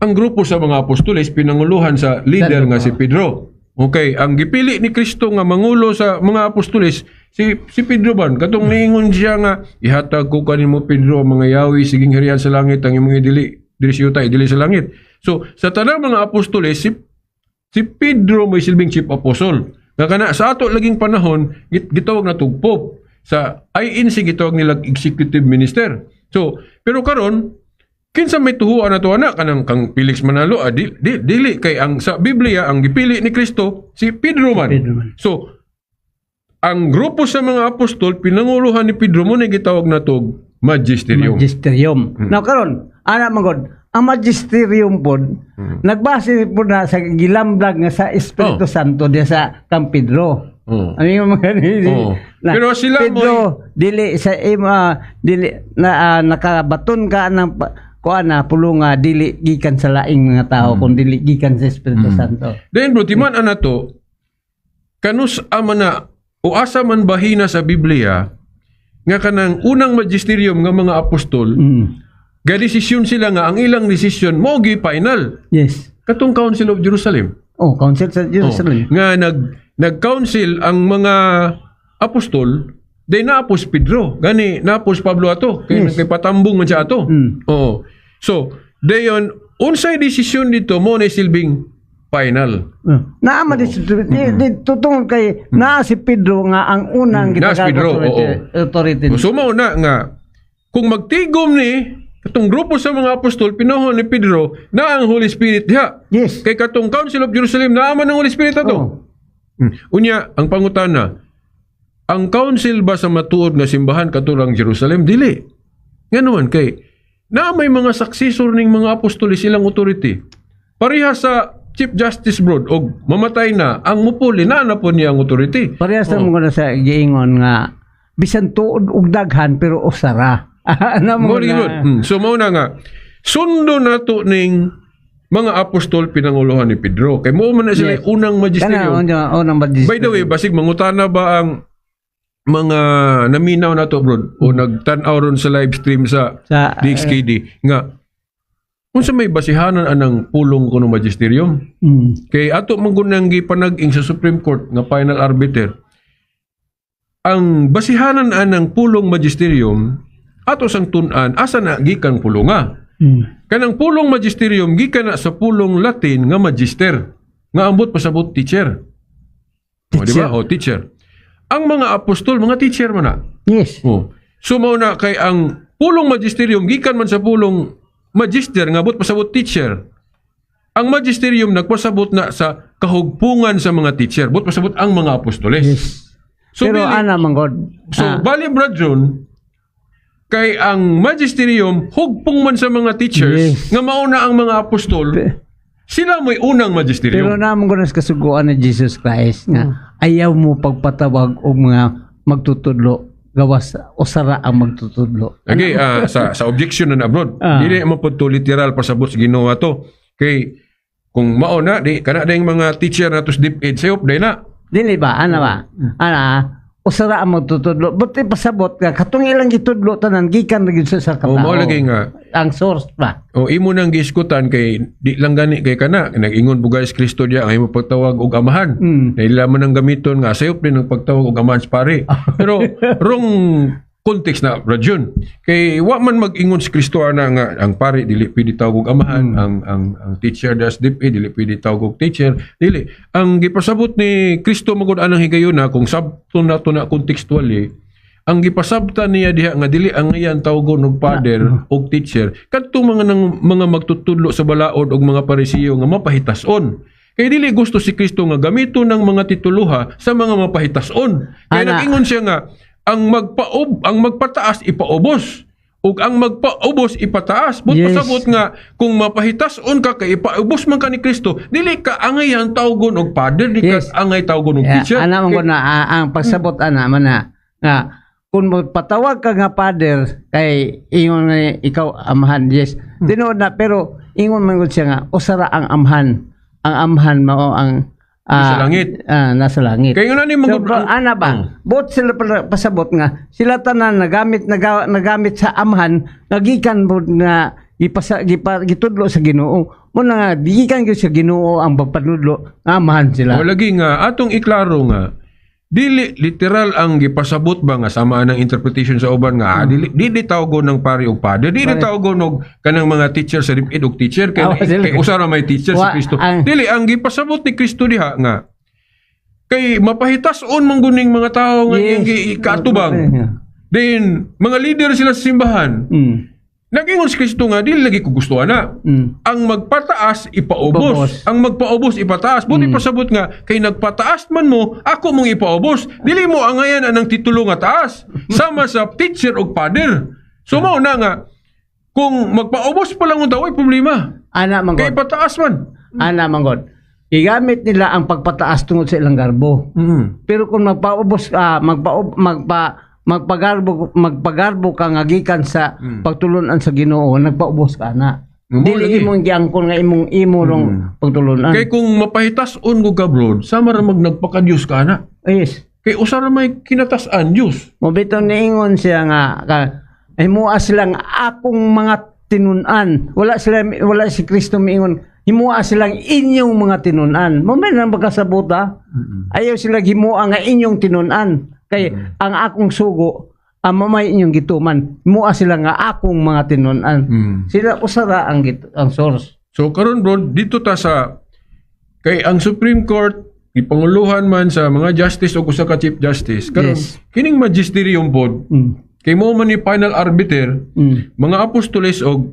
ang grupo sa mga apostoles pinanguluhan sa leader nga si Pedro. Okay, ang gipili ni Kristo nga mangulo sa mga apostoles si Pedro ban katong niingon siya nga ihatag ko kanimo Pedro ang mga yawi siging harian sa langit ang imong dili siyutay dili sa langit. So sa tanang mga apostoles si Pedro may silbing chief apostle. Nga kana sa ato laging panahon gitawag na tugpop sa INC gitawag nila executive minister. So pero karon kinsa may tuhuan nato ana kanang kang Felix Manalo dili kay ang sa Biblia ang gipili ni Kristo si Pedro man. So ang grupo sa mga apostol pinanguluhan ni Pedro mo na gitawag natog magisterium. Now karon ana magod ang magisterium pod nagbase pod na sa gilamblag nga sa Espiritu Santo diya sa Kang Pedro. Ano yung mga pero sila Pedro dili sa dili na nakabaton ka ng pulong dili gikan sa laing mga tao kung dili gikan sa Espiritu Santo. Then bro timan ana to kanus amana o asa man bahina sa Biblia nga kanang unang magisterium nga mga apostol ga desisyon sila nga ang ilang desisyon mo gi final. Yes. Katong Council of Jerusalem. Council sa Jerusalem. Nga nag-council ang mga apostol, day naapos Pedro, gani naapos Pablo ato, kay patambong man siya ato. So, dayon unsay desisyon dito mo na silbing final. Naama tutungod kay naa si Pedro nga ang unang gitagag authority. So mao na nga kung magtigom ni katong grupo sa mga apostol pinahon ni Pedro na ang Holy Spirit diha. Yes. Kay katong Council of Jerusalem naaman ang Holy Spirit ato. Unya ang pangutana, ang council ba sa matuod nga simbahan katulong Jerusalem dili. Nganoon kay na may mga successor ning mga apostoles silang authority. Pareha sa Chief Justice Broad og mamatay na ang mupuli na po niya ang authority. Parehas mo na sa giingon nga bisan tuod og daghan pero usara. So mao na nga sundo nato ning mga apostol pinanguluhan ni Pedro kay mao man na sila unang magisterium. By the way, basig mangutana ba ang mga naminaw nato bro o nagtan-aw ron sa live stream sa DXKD nga unsa may basihanan anang pulong kuno magisterium? Kay ato manggunang gipanag-ing sa Supreme Court nga final arbiter. Ang basihanan anang pulong magisterium ato sang tun-an asa na gikan pulonga. Kanang pulong magisterium gikan na sa pulong Latin nga magister nga ambot pasabot teacher. O di ba? Teacher. Ang mga apostol mga teacher man na. Yes. So mao na kay ang pulong magisterium gikan man sa pulong magister nga ambot pasabot teacher. Ang magisterium nagpasabot na sa kahugpungan sa mga teacher, bot pasabot ang mga apostoles. Yes. So, pero ana manggod. So bali Bradron kay ang magisterium hugpong man sa mga teachers nga mauna ang mga apostol sila may unang magisterium. Pero namang ko na kasuguan ni Jesus Christ nga ayaw mo pagpatawag og mga magtutudlo gawas usara ang magtutudlo. Okay, sa objection na abroad dili mo pud to literal pasabot sa Ginoo ato kay kung mauna di kana dayong mga teacher nato sa DepEd sayop day na dili ba ana ba usara ang magtutudlo. Buti pasabot ka, katong ilang gitudlo tanan, gikan na gid sa katao. Mao lagi nga. Ang source pa. Imo nang giskutan kay di lang gani kay kana. Nag-ingon po guys Kristo diya, ang imo pagtawag og amahan. Dahil man ang gamiton nga, sayop din ang pagtawag og amahan sa pare. Pero, context na radyon. Kay wa man mag-ingon si Kristo ana nga ang pare dili pwede tawag og amahan, ang teacher das DepEd dili pwede tawag og teacher, dili. Ang gipasabot ni Kristo magud anang higayuna kung sabto nato na contextually, ang gipasabta niya diha nga dili ang iyan tawgon og father og teacher kadtong mga magtutudlo sa balaod og mga parisiyo nga mapahitason. Kaya dili gusto si Kristo nga gamito ng mga tituluha sa mga mapahitason. Kaya nag-ingon siya nga ang magpataas ipaubos ug ang magpaubos ipataas. But pasabot nga kung mapahitason ka kay ipaubos man ka ni Kristo, dili ka angay ang tawgon og father, dili ka angay tawgon og teacher. Ana man na ang pagsabot ana man na nga kung magpatawag ka nga father kay ingon nga ikaw amahan, yes. Tinuod na pero ingon man gud siya nga usara ang amhan. Ang amhan mao ang Nasa langit. Nasa langit. Kaya nga ni mga... Ana ba? Bot sila pasabot nga, sila tanan nagamit sa amhan, nagikan bod nga gitudlo sa Ginoo. Muna nga, gikan gyud sa Ginoo ang pagpanudlo, amhan sila. O lagi nga, atong iklaro nga, dili literal ang gipasabot ba nga sama ng interpretation sa uban nga dili tawgon ng pari og father, dili tawgon og kanang mga teacher sa DepEd og teacher kay usara may teacher si Kristo. Dili ang gipasabot ni Kristo diha nga kay mapahitason man guning mga tawo nga iyang kaatubang. Then mga leader sila sa simbahan. Nag-ingon si Kristo nga, dili lagi ko gusto ana. Ang magpataas, ipaubos. Ang magpaubos, ipataas. Buti pasabot nga, kay nagpataas man mo, ako mong ipaubos. Dili mo angayan anang titulo nga taas. Sama sa teacher o father. So mao na nga, kung magpaubos pa lang ang tao, ay problema. Ana manggod. Kay pataas man. Ana manggod. Igamit nila ang pagpataas tungod sa ilang garbo. Pero kung magpaubos ka, magpagarbo ka nga gikan sa pagtulunan sa Ginoo, nagpaubos ka na. Dili imong giangkon nga imong rong pagtulunan. Kay kung mapahitason ko ka bro, sama ra nagpaka-Dios ka na. Yes. Kay usara may kinatasan Dios. Mobitong niingon siya nga ay mua silang akong mga tinunan. Wala si Kristo miingon himua silang inyong mga tinunan. Mo man ang pagkasabota. Ayaw sila himua nga inyong tinunan. Kay ang akong sugo mamay inyong gituman. Mua sila nga akong mga tinunan. Sila usara ang source. So karon bro, dito ta sa kay ang Supreme Court ipanguluhan man sa mga justice o usa ka chief justice. Karon kining magisterium pod kay mo man ni final arbiter mga apostoles og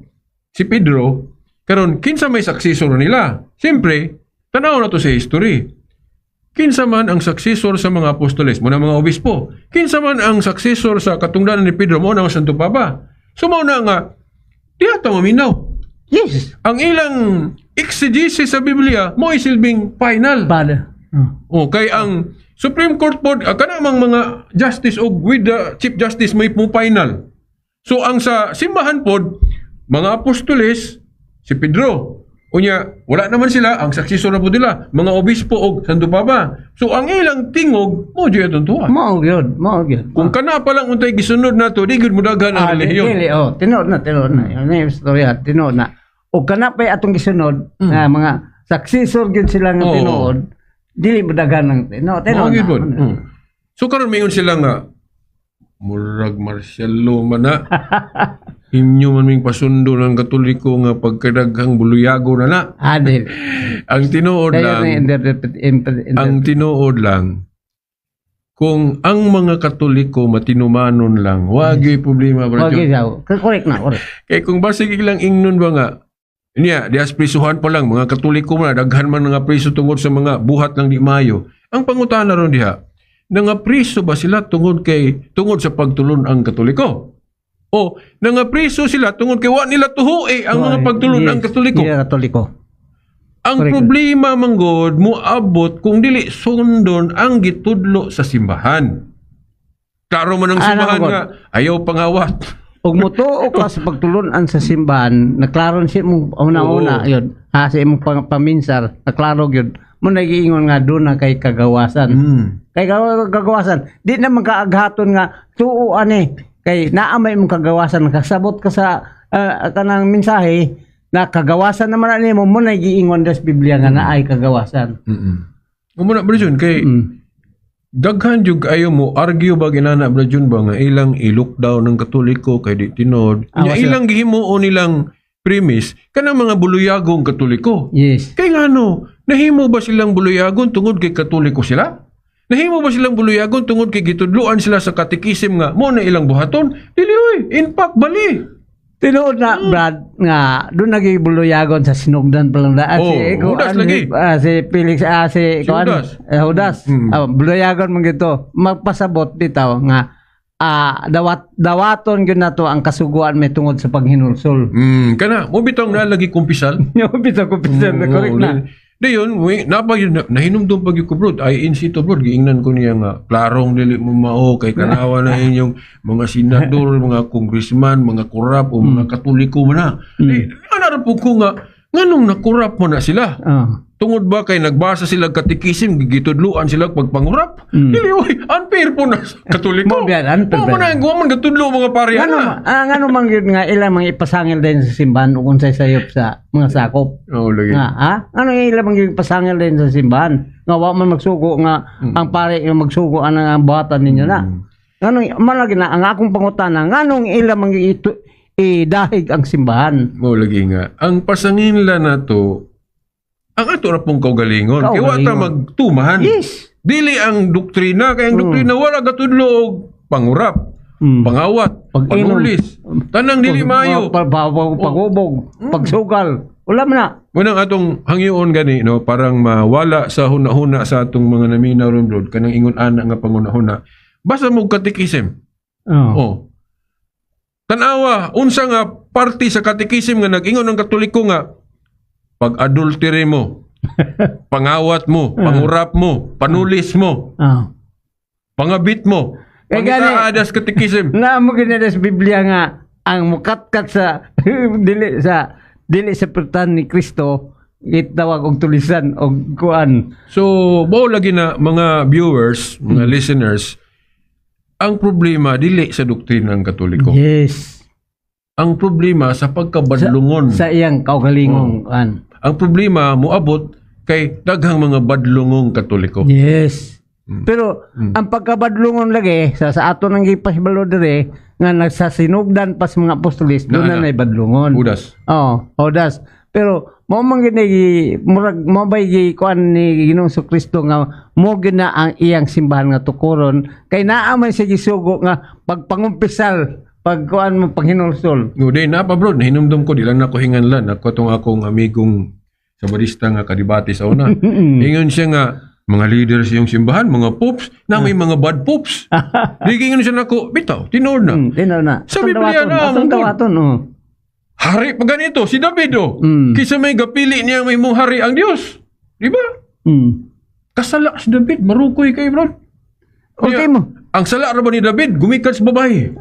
si Pedro karon kinsa may successor nila. Siyempre, tanaw na to sa history. Kinsa man ang successor sa mga apostoles, muna mga obispo. Kinsa man ang successor sa katungdanan ni Pedro, muna ang Santo Papa. So muna nga, di ata maminaw. Yes. Ang ilang exegesis sa Biblia, mo isilbing final. Father. O, kay ang Supreme Court po, kanamang mga justice o with the Chief Justice may po final. So ang sa simbahan po, mga apostoles, si Pedro, unya, wala naman sila, ang successor na po nila, mga obispo o Santo Papa. So, ang ilang tingog, mo dyan itong tuwa. Mao gyud. Kung kana pa lang untay gisunod na to, di gud mo daghan ang relihiyon. Dili, tinood na. Yan yung istorya, tinood na. O kana pa atong gisunod, na mga successor gyud sila nga tinood, dili mo daghan ng tinood na. So, karon mayon sila nga, murag martial law man na. Inyo man ming pasundo ng Katoliko nga pagkadaghang buluyago na na. Adil. Ang tinuod lang, kung ang mga Katoliko matinumanon lang, wagi problema ba Okay, correct na, correct. Kaya kung basig lang ingnon ba nga, niya, dias prisuhan pa lang, mga Katoliko man, daghan man nga priso tungod sa mga buhat ng di mayo. Ang pangutana ron diha, nga priso ba sila tungod sa pagtulon ang Katoliko? O, nangapriso sila tungod kay wa nila tuhoy ang mga pagtulon ang Katoliko. Ang problema manggod moabot kung dili sundon ang gitudlo sa simbahan. Klaro man ang simbahan nga ayaw pangawat. Ug motuo ka sa pagtulunan sa simbahan, naklaron siya mong una-una yun. Sa imong paminsar, naklaro yun. Mo nagiingon nga doon na kay kagawasan. Kay kagawasan, di na magkaaghaton nga tuo ani. Kay naamay mong kagawasan, nakasabot ka sa kanang mensahe na kagawasan naman ani mo nagiingon sa Biblia nga naay kagawasan. Umuna ba dyan, kay daghan jud ayo mo argue ba ginana Brad Jun ba nga ilang i-lockdown ng Katoliko kay di tinod. Nya wasa. ilang gihimuon nilang premise kanang mga buluyagong Katoliko. Yes. Kay ngano, nahimo ba silang buluyagon tungod kay Katoliko sila? Nahimo ba silang buluyagon tungod kay gitudloan sila sa katikisim nga mo na ilang buhaton? Dili oy, impact bali. Tinuod na, Brad, nga, doon nagibuluyagon sa sinugdan pa lang daan. Judas lagi. Si Felix, si Judas. Judas. Buluyagon mo gito. Magpasabot dito nga, dawaton yun na to ang kasuguan may tungod sa paghinulsol. Kana, mo bitong nalagi kumpisal. Yung bito ko correct na. Dayon, nahinumdum pag yung kubrod, ay in situ brod, giingnan ko niya nga, klarong dili mo mao, kay kanawa na inyong mga senador, mga congressman, mga kurap, o mga Katoliko mo na. Ano po ko nga, nganong nakurap mo na sila? Tungod ba kay nagbasa sila katikisim, gigitudluan sila pagpangurap? Dili, oy, unfair po na sa Katoliko. Mo biyan, unfair mo na, guwaman gatudlo mga parihan na. Ngano man yun nga, ilang mga ipasangil din sa simbahan o kung sa sayop sa mga sakop. Lagi. Nga, ano yung ilang mga ipasangil din sa simbahan? Nga, wa man magsugo nga, ang pare yung magsugo ang buhatan ninyo na. Malagi na, ang akong pangutana, nganong ilang mga idahig ang simbahan? Lagi nga. Ang pasangin la na to, ang ato na pong kaugalingon. Kaya wata magtumahan. Yes. Dili ang doktrina. Kaya ang doktrina wala katudlo og pangurap, pangawat, panulis. Tanang dili mayo. Pagubog, pagsugal. Wala man na. Munang atong hangyoon gani, no, parang mawala sa huna-huna sa atong mga naminaw ron road, kanang ingon ana nga panguna-huna. Basta mo katikisim. Oh. Tanawa, unsa nga party sa katikisim nga nag-ingon ng Katoliko nga pag-adultery mo, pangawat mo, pangurap mo, panulis mo, pangabit mo, pangitaadas katikisim. Na mo ganyan sa Biblia nga ang mukatkat sa dili sa pertan ni Kristo itawag og tulisan og kuan. So, bao lagi na mga viewers, mga listeners, ang problema dili sa doktrina ng Katoliko. Yes. Ang problema sa pagkabadlungon. Sa iyang kaugalingong kuan. Ang problema moabot kay daghang mga badlungong Katoliko. Yes. Pero ang pagkabadlungon lagi sa ato nang gipahibalo dire nga nagsasinugdan pa sa mga apostolis doon na badlungon. Judas. Judas. Pero mo man gini murag mo bay kuan ni Ginoong Kristo nga mo gina ang iyang simbahan nga tukuron kay naa man siya gisugo nga pagpangumpisal pagkuan mo panghinulsol. Day na pa bro, nahinumdum ko di lang nako hinganlan ako tong akong amigong sabadista nga kadibati sa una. Ingon siya nga mga leaders yung simbahan, mga popes, na may mga bad popes. Digingin siya nako, bitaw, tinord na. Tinord na. Sa Biblia na, hari pa ganito, si David kisa may gapili niya may mong hari ang Diyos. Di ba? Kasala si David, marukoy kay bro. Okay mo. Ang sala ra ba ni David, gumikan sa babae.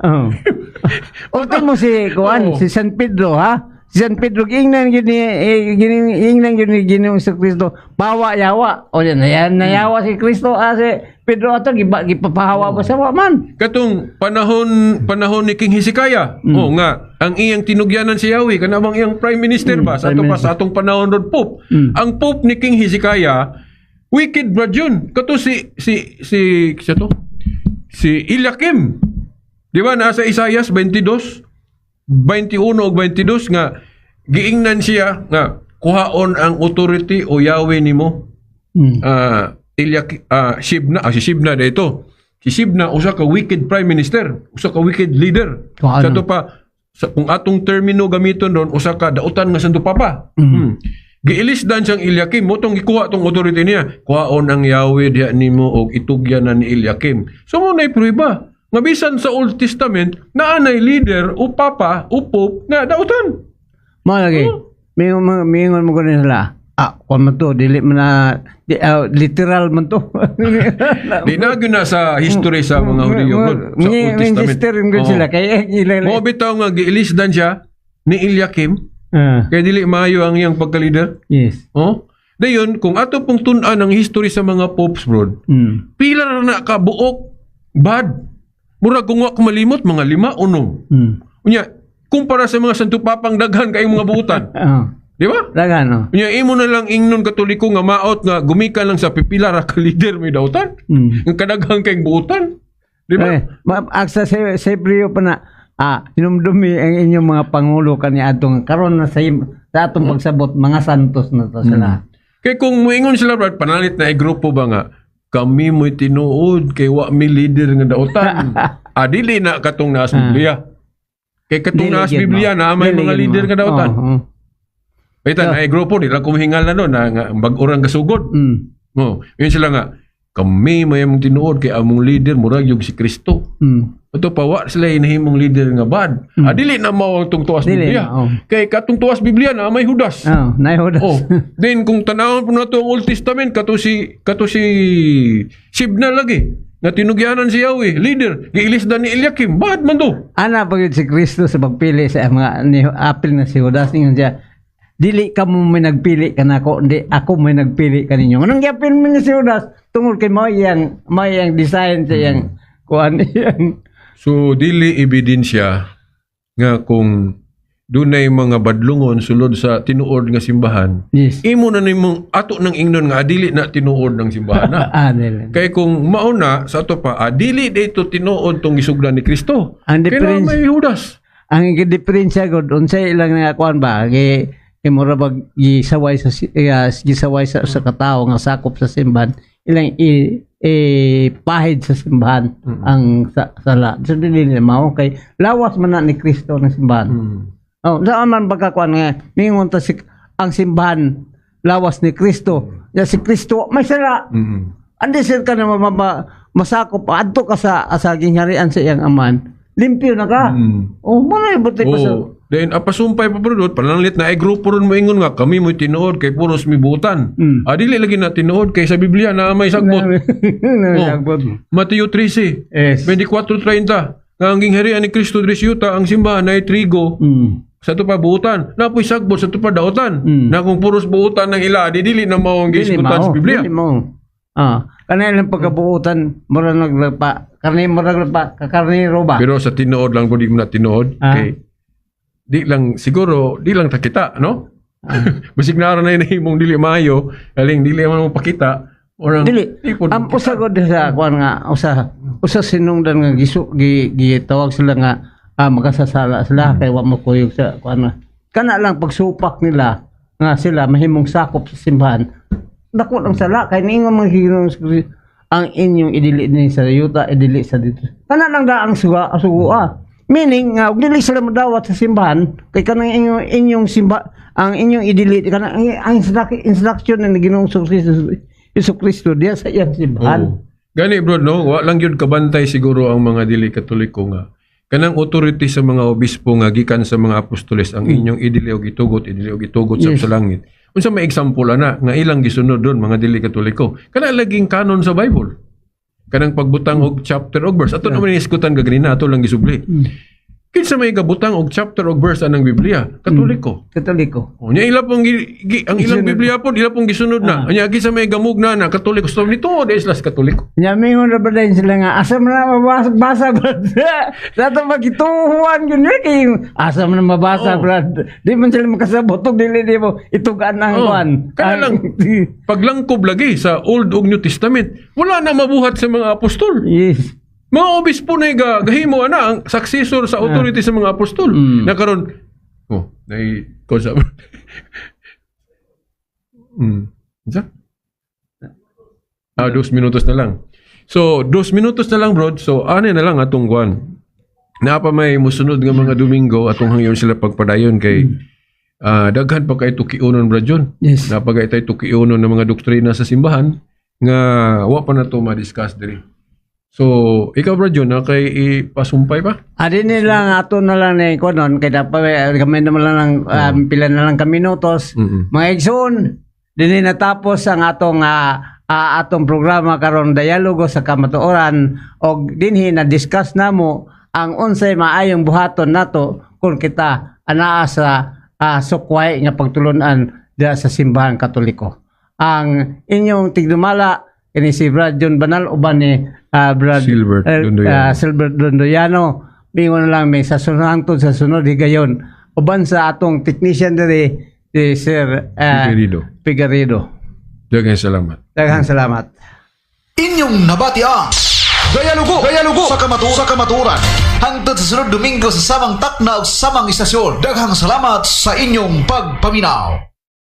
Okay mo si kuan, si San Pedro ha? Si San Pedro ingnan Ginoong Kristo bawa yawa. O yan nayawa si Kristo si Pedro ato gipapahawa ba sa man. Katong panahon ni King Hezekiah. Nga ang iyang tinugyanan si Yahweh kanang iyang prime minister ba sa atong panahon rod pope. Ang pope ni King Hezekiah wicked brad yun. Kato si Eliakim. Di ba nasa Isaias 22 21 o 22 nga giingnan siya nga kuhaon ang authority o Yahweh nimo. Shibna, si Shibna dito. Si Shibna usa ka wicked prime minister, usa ka wicked leader. Sa to pa kung atong termino gamiton ron usa ka dautan nga santo papa. Giilisdan siyang Eliakim mo tong ikuha tong authority niya. Kuhaon ang Yahweh diha nimo og itugyan ni Eliakim. So mo nay prueba nga bisan sa Old Testament naanay leader o papa o pope na dautan. Malagi. Mingon mo gani sila. Kung man to, dili man na literal man to. Di na gyud sa history sa mga Hudyo sa Old Testament. Minister yung sila kay mo bitaw nga giilisdan siya ni Eliakim. Kaya dili maayo ang iyang pagka-leader. Yes. Dayon kung ato pong tun-an ang history sa mga popes bro. Pila na ka buok bad. Murag kung wak malimot, mga 5 o 6. Unya, kumpara sa mga santo papang daghan kayong mga buutan. Di ba? Dagan, no? Nya imo na lang ingnon Katoliko nga maot nga gumikan lang sa pipila ra ka leader may dautan. Ang kadaghang kay buutan. Di ba? Aksa sa Hebreo pa na, sinumdumi ang inyong mga pangulo kani atong karon na sa atong pagsabot, mga santos na to sila. Kay kung moingon sila brad panalit na grupo ba nga kami mo'y tinuod kay wa mi leader nga dautan. Dili na katong naas Biblia. Kay katong Dili naas gyud Biblia mo. na may Dili mga gyud leader mo. nga dautan. So, Ay grupo nila kumihingal na doon na bag-urang kasugod. Yun sila nga kami may among tinuod kay among leader murag yung si Kristo. Ito pa wa sila inahimong leader nga bad. Dili na mao ang tuwas Dili Biblia. na, Kay katong tuwas Biblia na may Judas. Naihodas. Then kung tanawon po nato ang Old Testament kato si Sibna lagi nga tinugyanan si Yahweh, leader, giilisdan ni Eliakim. Bad man do. Ana pagid si Kristo sa pagpili sa mga apil na si Judas ningon siya. Dili ka mo may nagpili kanako, hindi ako may nagpili kaninyo. Anong gyapil mo ni si Judas? Tungod kay mao yang design sa yang kuan yang So dili ebidensya nga kung dunay mga badlungon sulod sa tinuod nga simbahan. yes. Imo na nimong ato ng ingnon nga dili na tinuod ng simbahan na. Dili. Kay kung mauna sa ato pa, dili dito tinuod tong gisugdan ni Kristo. Ang Kaya difference, may Judas. ang diferensya gud unsay ilang nga kuan ba kay mura bag gisaway sa katawo nga sakop sa simbahan ilang pahid sa simbahan ang sala. So dili na mao kay lawas man na ni Kristo ng simbahan. Saan man pagkakuan nga mingon ta ang simbahan lawas ni Kristo. Ya si Kristo may sala. Andi sir ka na masakop adto ka sa gingharian sa iyang aman. Limpyo na ka. Manay buti pa sa Then apasumpay pa bro pananglit na ay grupo ron mo ingon nga kami mo tinuod kay puros mibutan. Dili lagi na tinuod kay sa Biblia na may sagbot. Mateo 13, Yes. 24:30. Nga ang gingharian ni Kristo diri sa yuta ang simbahan ay trigo. Sa ito pa buutan. Napoy sagbot sa ito pa dautan. Na kung puros buutan ng ila, dili na mao ang gisgutan sa Biblia. Dili mao. Kanay lang pagkabuutan mura naglapa. Karnero ba? Pero sa tinuod lang po di mo na tinuod. Kay di lang takita, no? Basig na na yun dili maayo, galing dili man mo pakita. Orang Dili. Ang usa gud sa kuan nga usa sinungdan nga gitawag sila nga makasasala sila kay wa makuyog sa kuan nga. Kana lang pagsupak nila nga sila mahimong sakop sa simbahan. Dako lang sala kay ningon mga Ginoo ang inyong idili ni sa yuta idili sa dito. Kana lang da ang suga. Meaning nga dili sila madawat sa simbahan kay kanang inyong simba ang inyong idili kanang ang instruction ni Ginoong Hesus Kristo diya sa iyang simbahan. Gani bro no, wa lang yun kabantay siguro ang mga dili Katoliko nga. Kanang authority sa mga obispo nga gikan sa mga apostoles ang inyong idili og itugot sa langit. Unsa may example ana nga ilang gisunod doon mga dili Katoliko. Kana laging kanon sa Bible. Kanang pagbutang og chapter og verse. Ato naman iskutan gaganina ato lang gisubli. Kinsa may gabutang og chapter og verse anang Biblia? Katoliko. O nya ila pong ang ilang Biblia po ila pong gisunod na. Nya kinsa may gamug na Katoliko. So nito de islas Katoliko. Nya mingon ra ba din sila nga asa man na mabasa brad. Sa to magituhuan gyud kay asa man na mabasa brad. Di man sila makasabot og dili mo itugan ang kuan. Kaya lang paglangkob lagi sa Old ug New Testament. Wala na mabuhat sa mga apostol. Yes. Mga obispo na gahimo na ang successor sa authority sa mga apostol. Na karon nay konsa. Isa? 2 minutos na lang. So, 2 minutos na lang, bro. So, ano na lang atong kuan. Napa may musunod nga mga Domingo atong hangyon sila pagpadayon kay daghan pa kay tukiunon, bro John. Yes. Napagay tay tukiunon ng mga doktrina sa simbahan nga wa pa na to ma-discuss diri. So, ikaw bro John, kay ipasumpay pa? Adi nila ato na lang ni konon kay dapat kami naman lang pila na lang ka minutos. Mga igsoon, dinhi natapos ang atong programa karon dialogo sa kamatuoran og dinhi na discuss namo ang unsay maayong buhaton nato kung kita anaa sa sukway nga pagtulunan diha sa simbahan Katoliko. Ang inyong tigdumala kini si Brad John Banal uban ni Brad Silbert Dondoyano. Bingon lang may sa sunod sa sunod higayon. Uban sa atong technician diri si Sir Figueredo. Daghang salamat. Daghang salamat. Inyong nabati ang Dialogo sa kamaturan. Hangtod sa sunod Domingo sa samang takna o samang istasyon. Daghang salamat sa inyong pagpaminaw.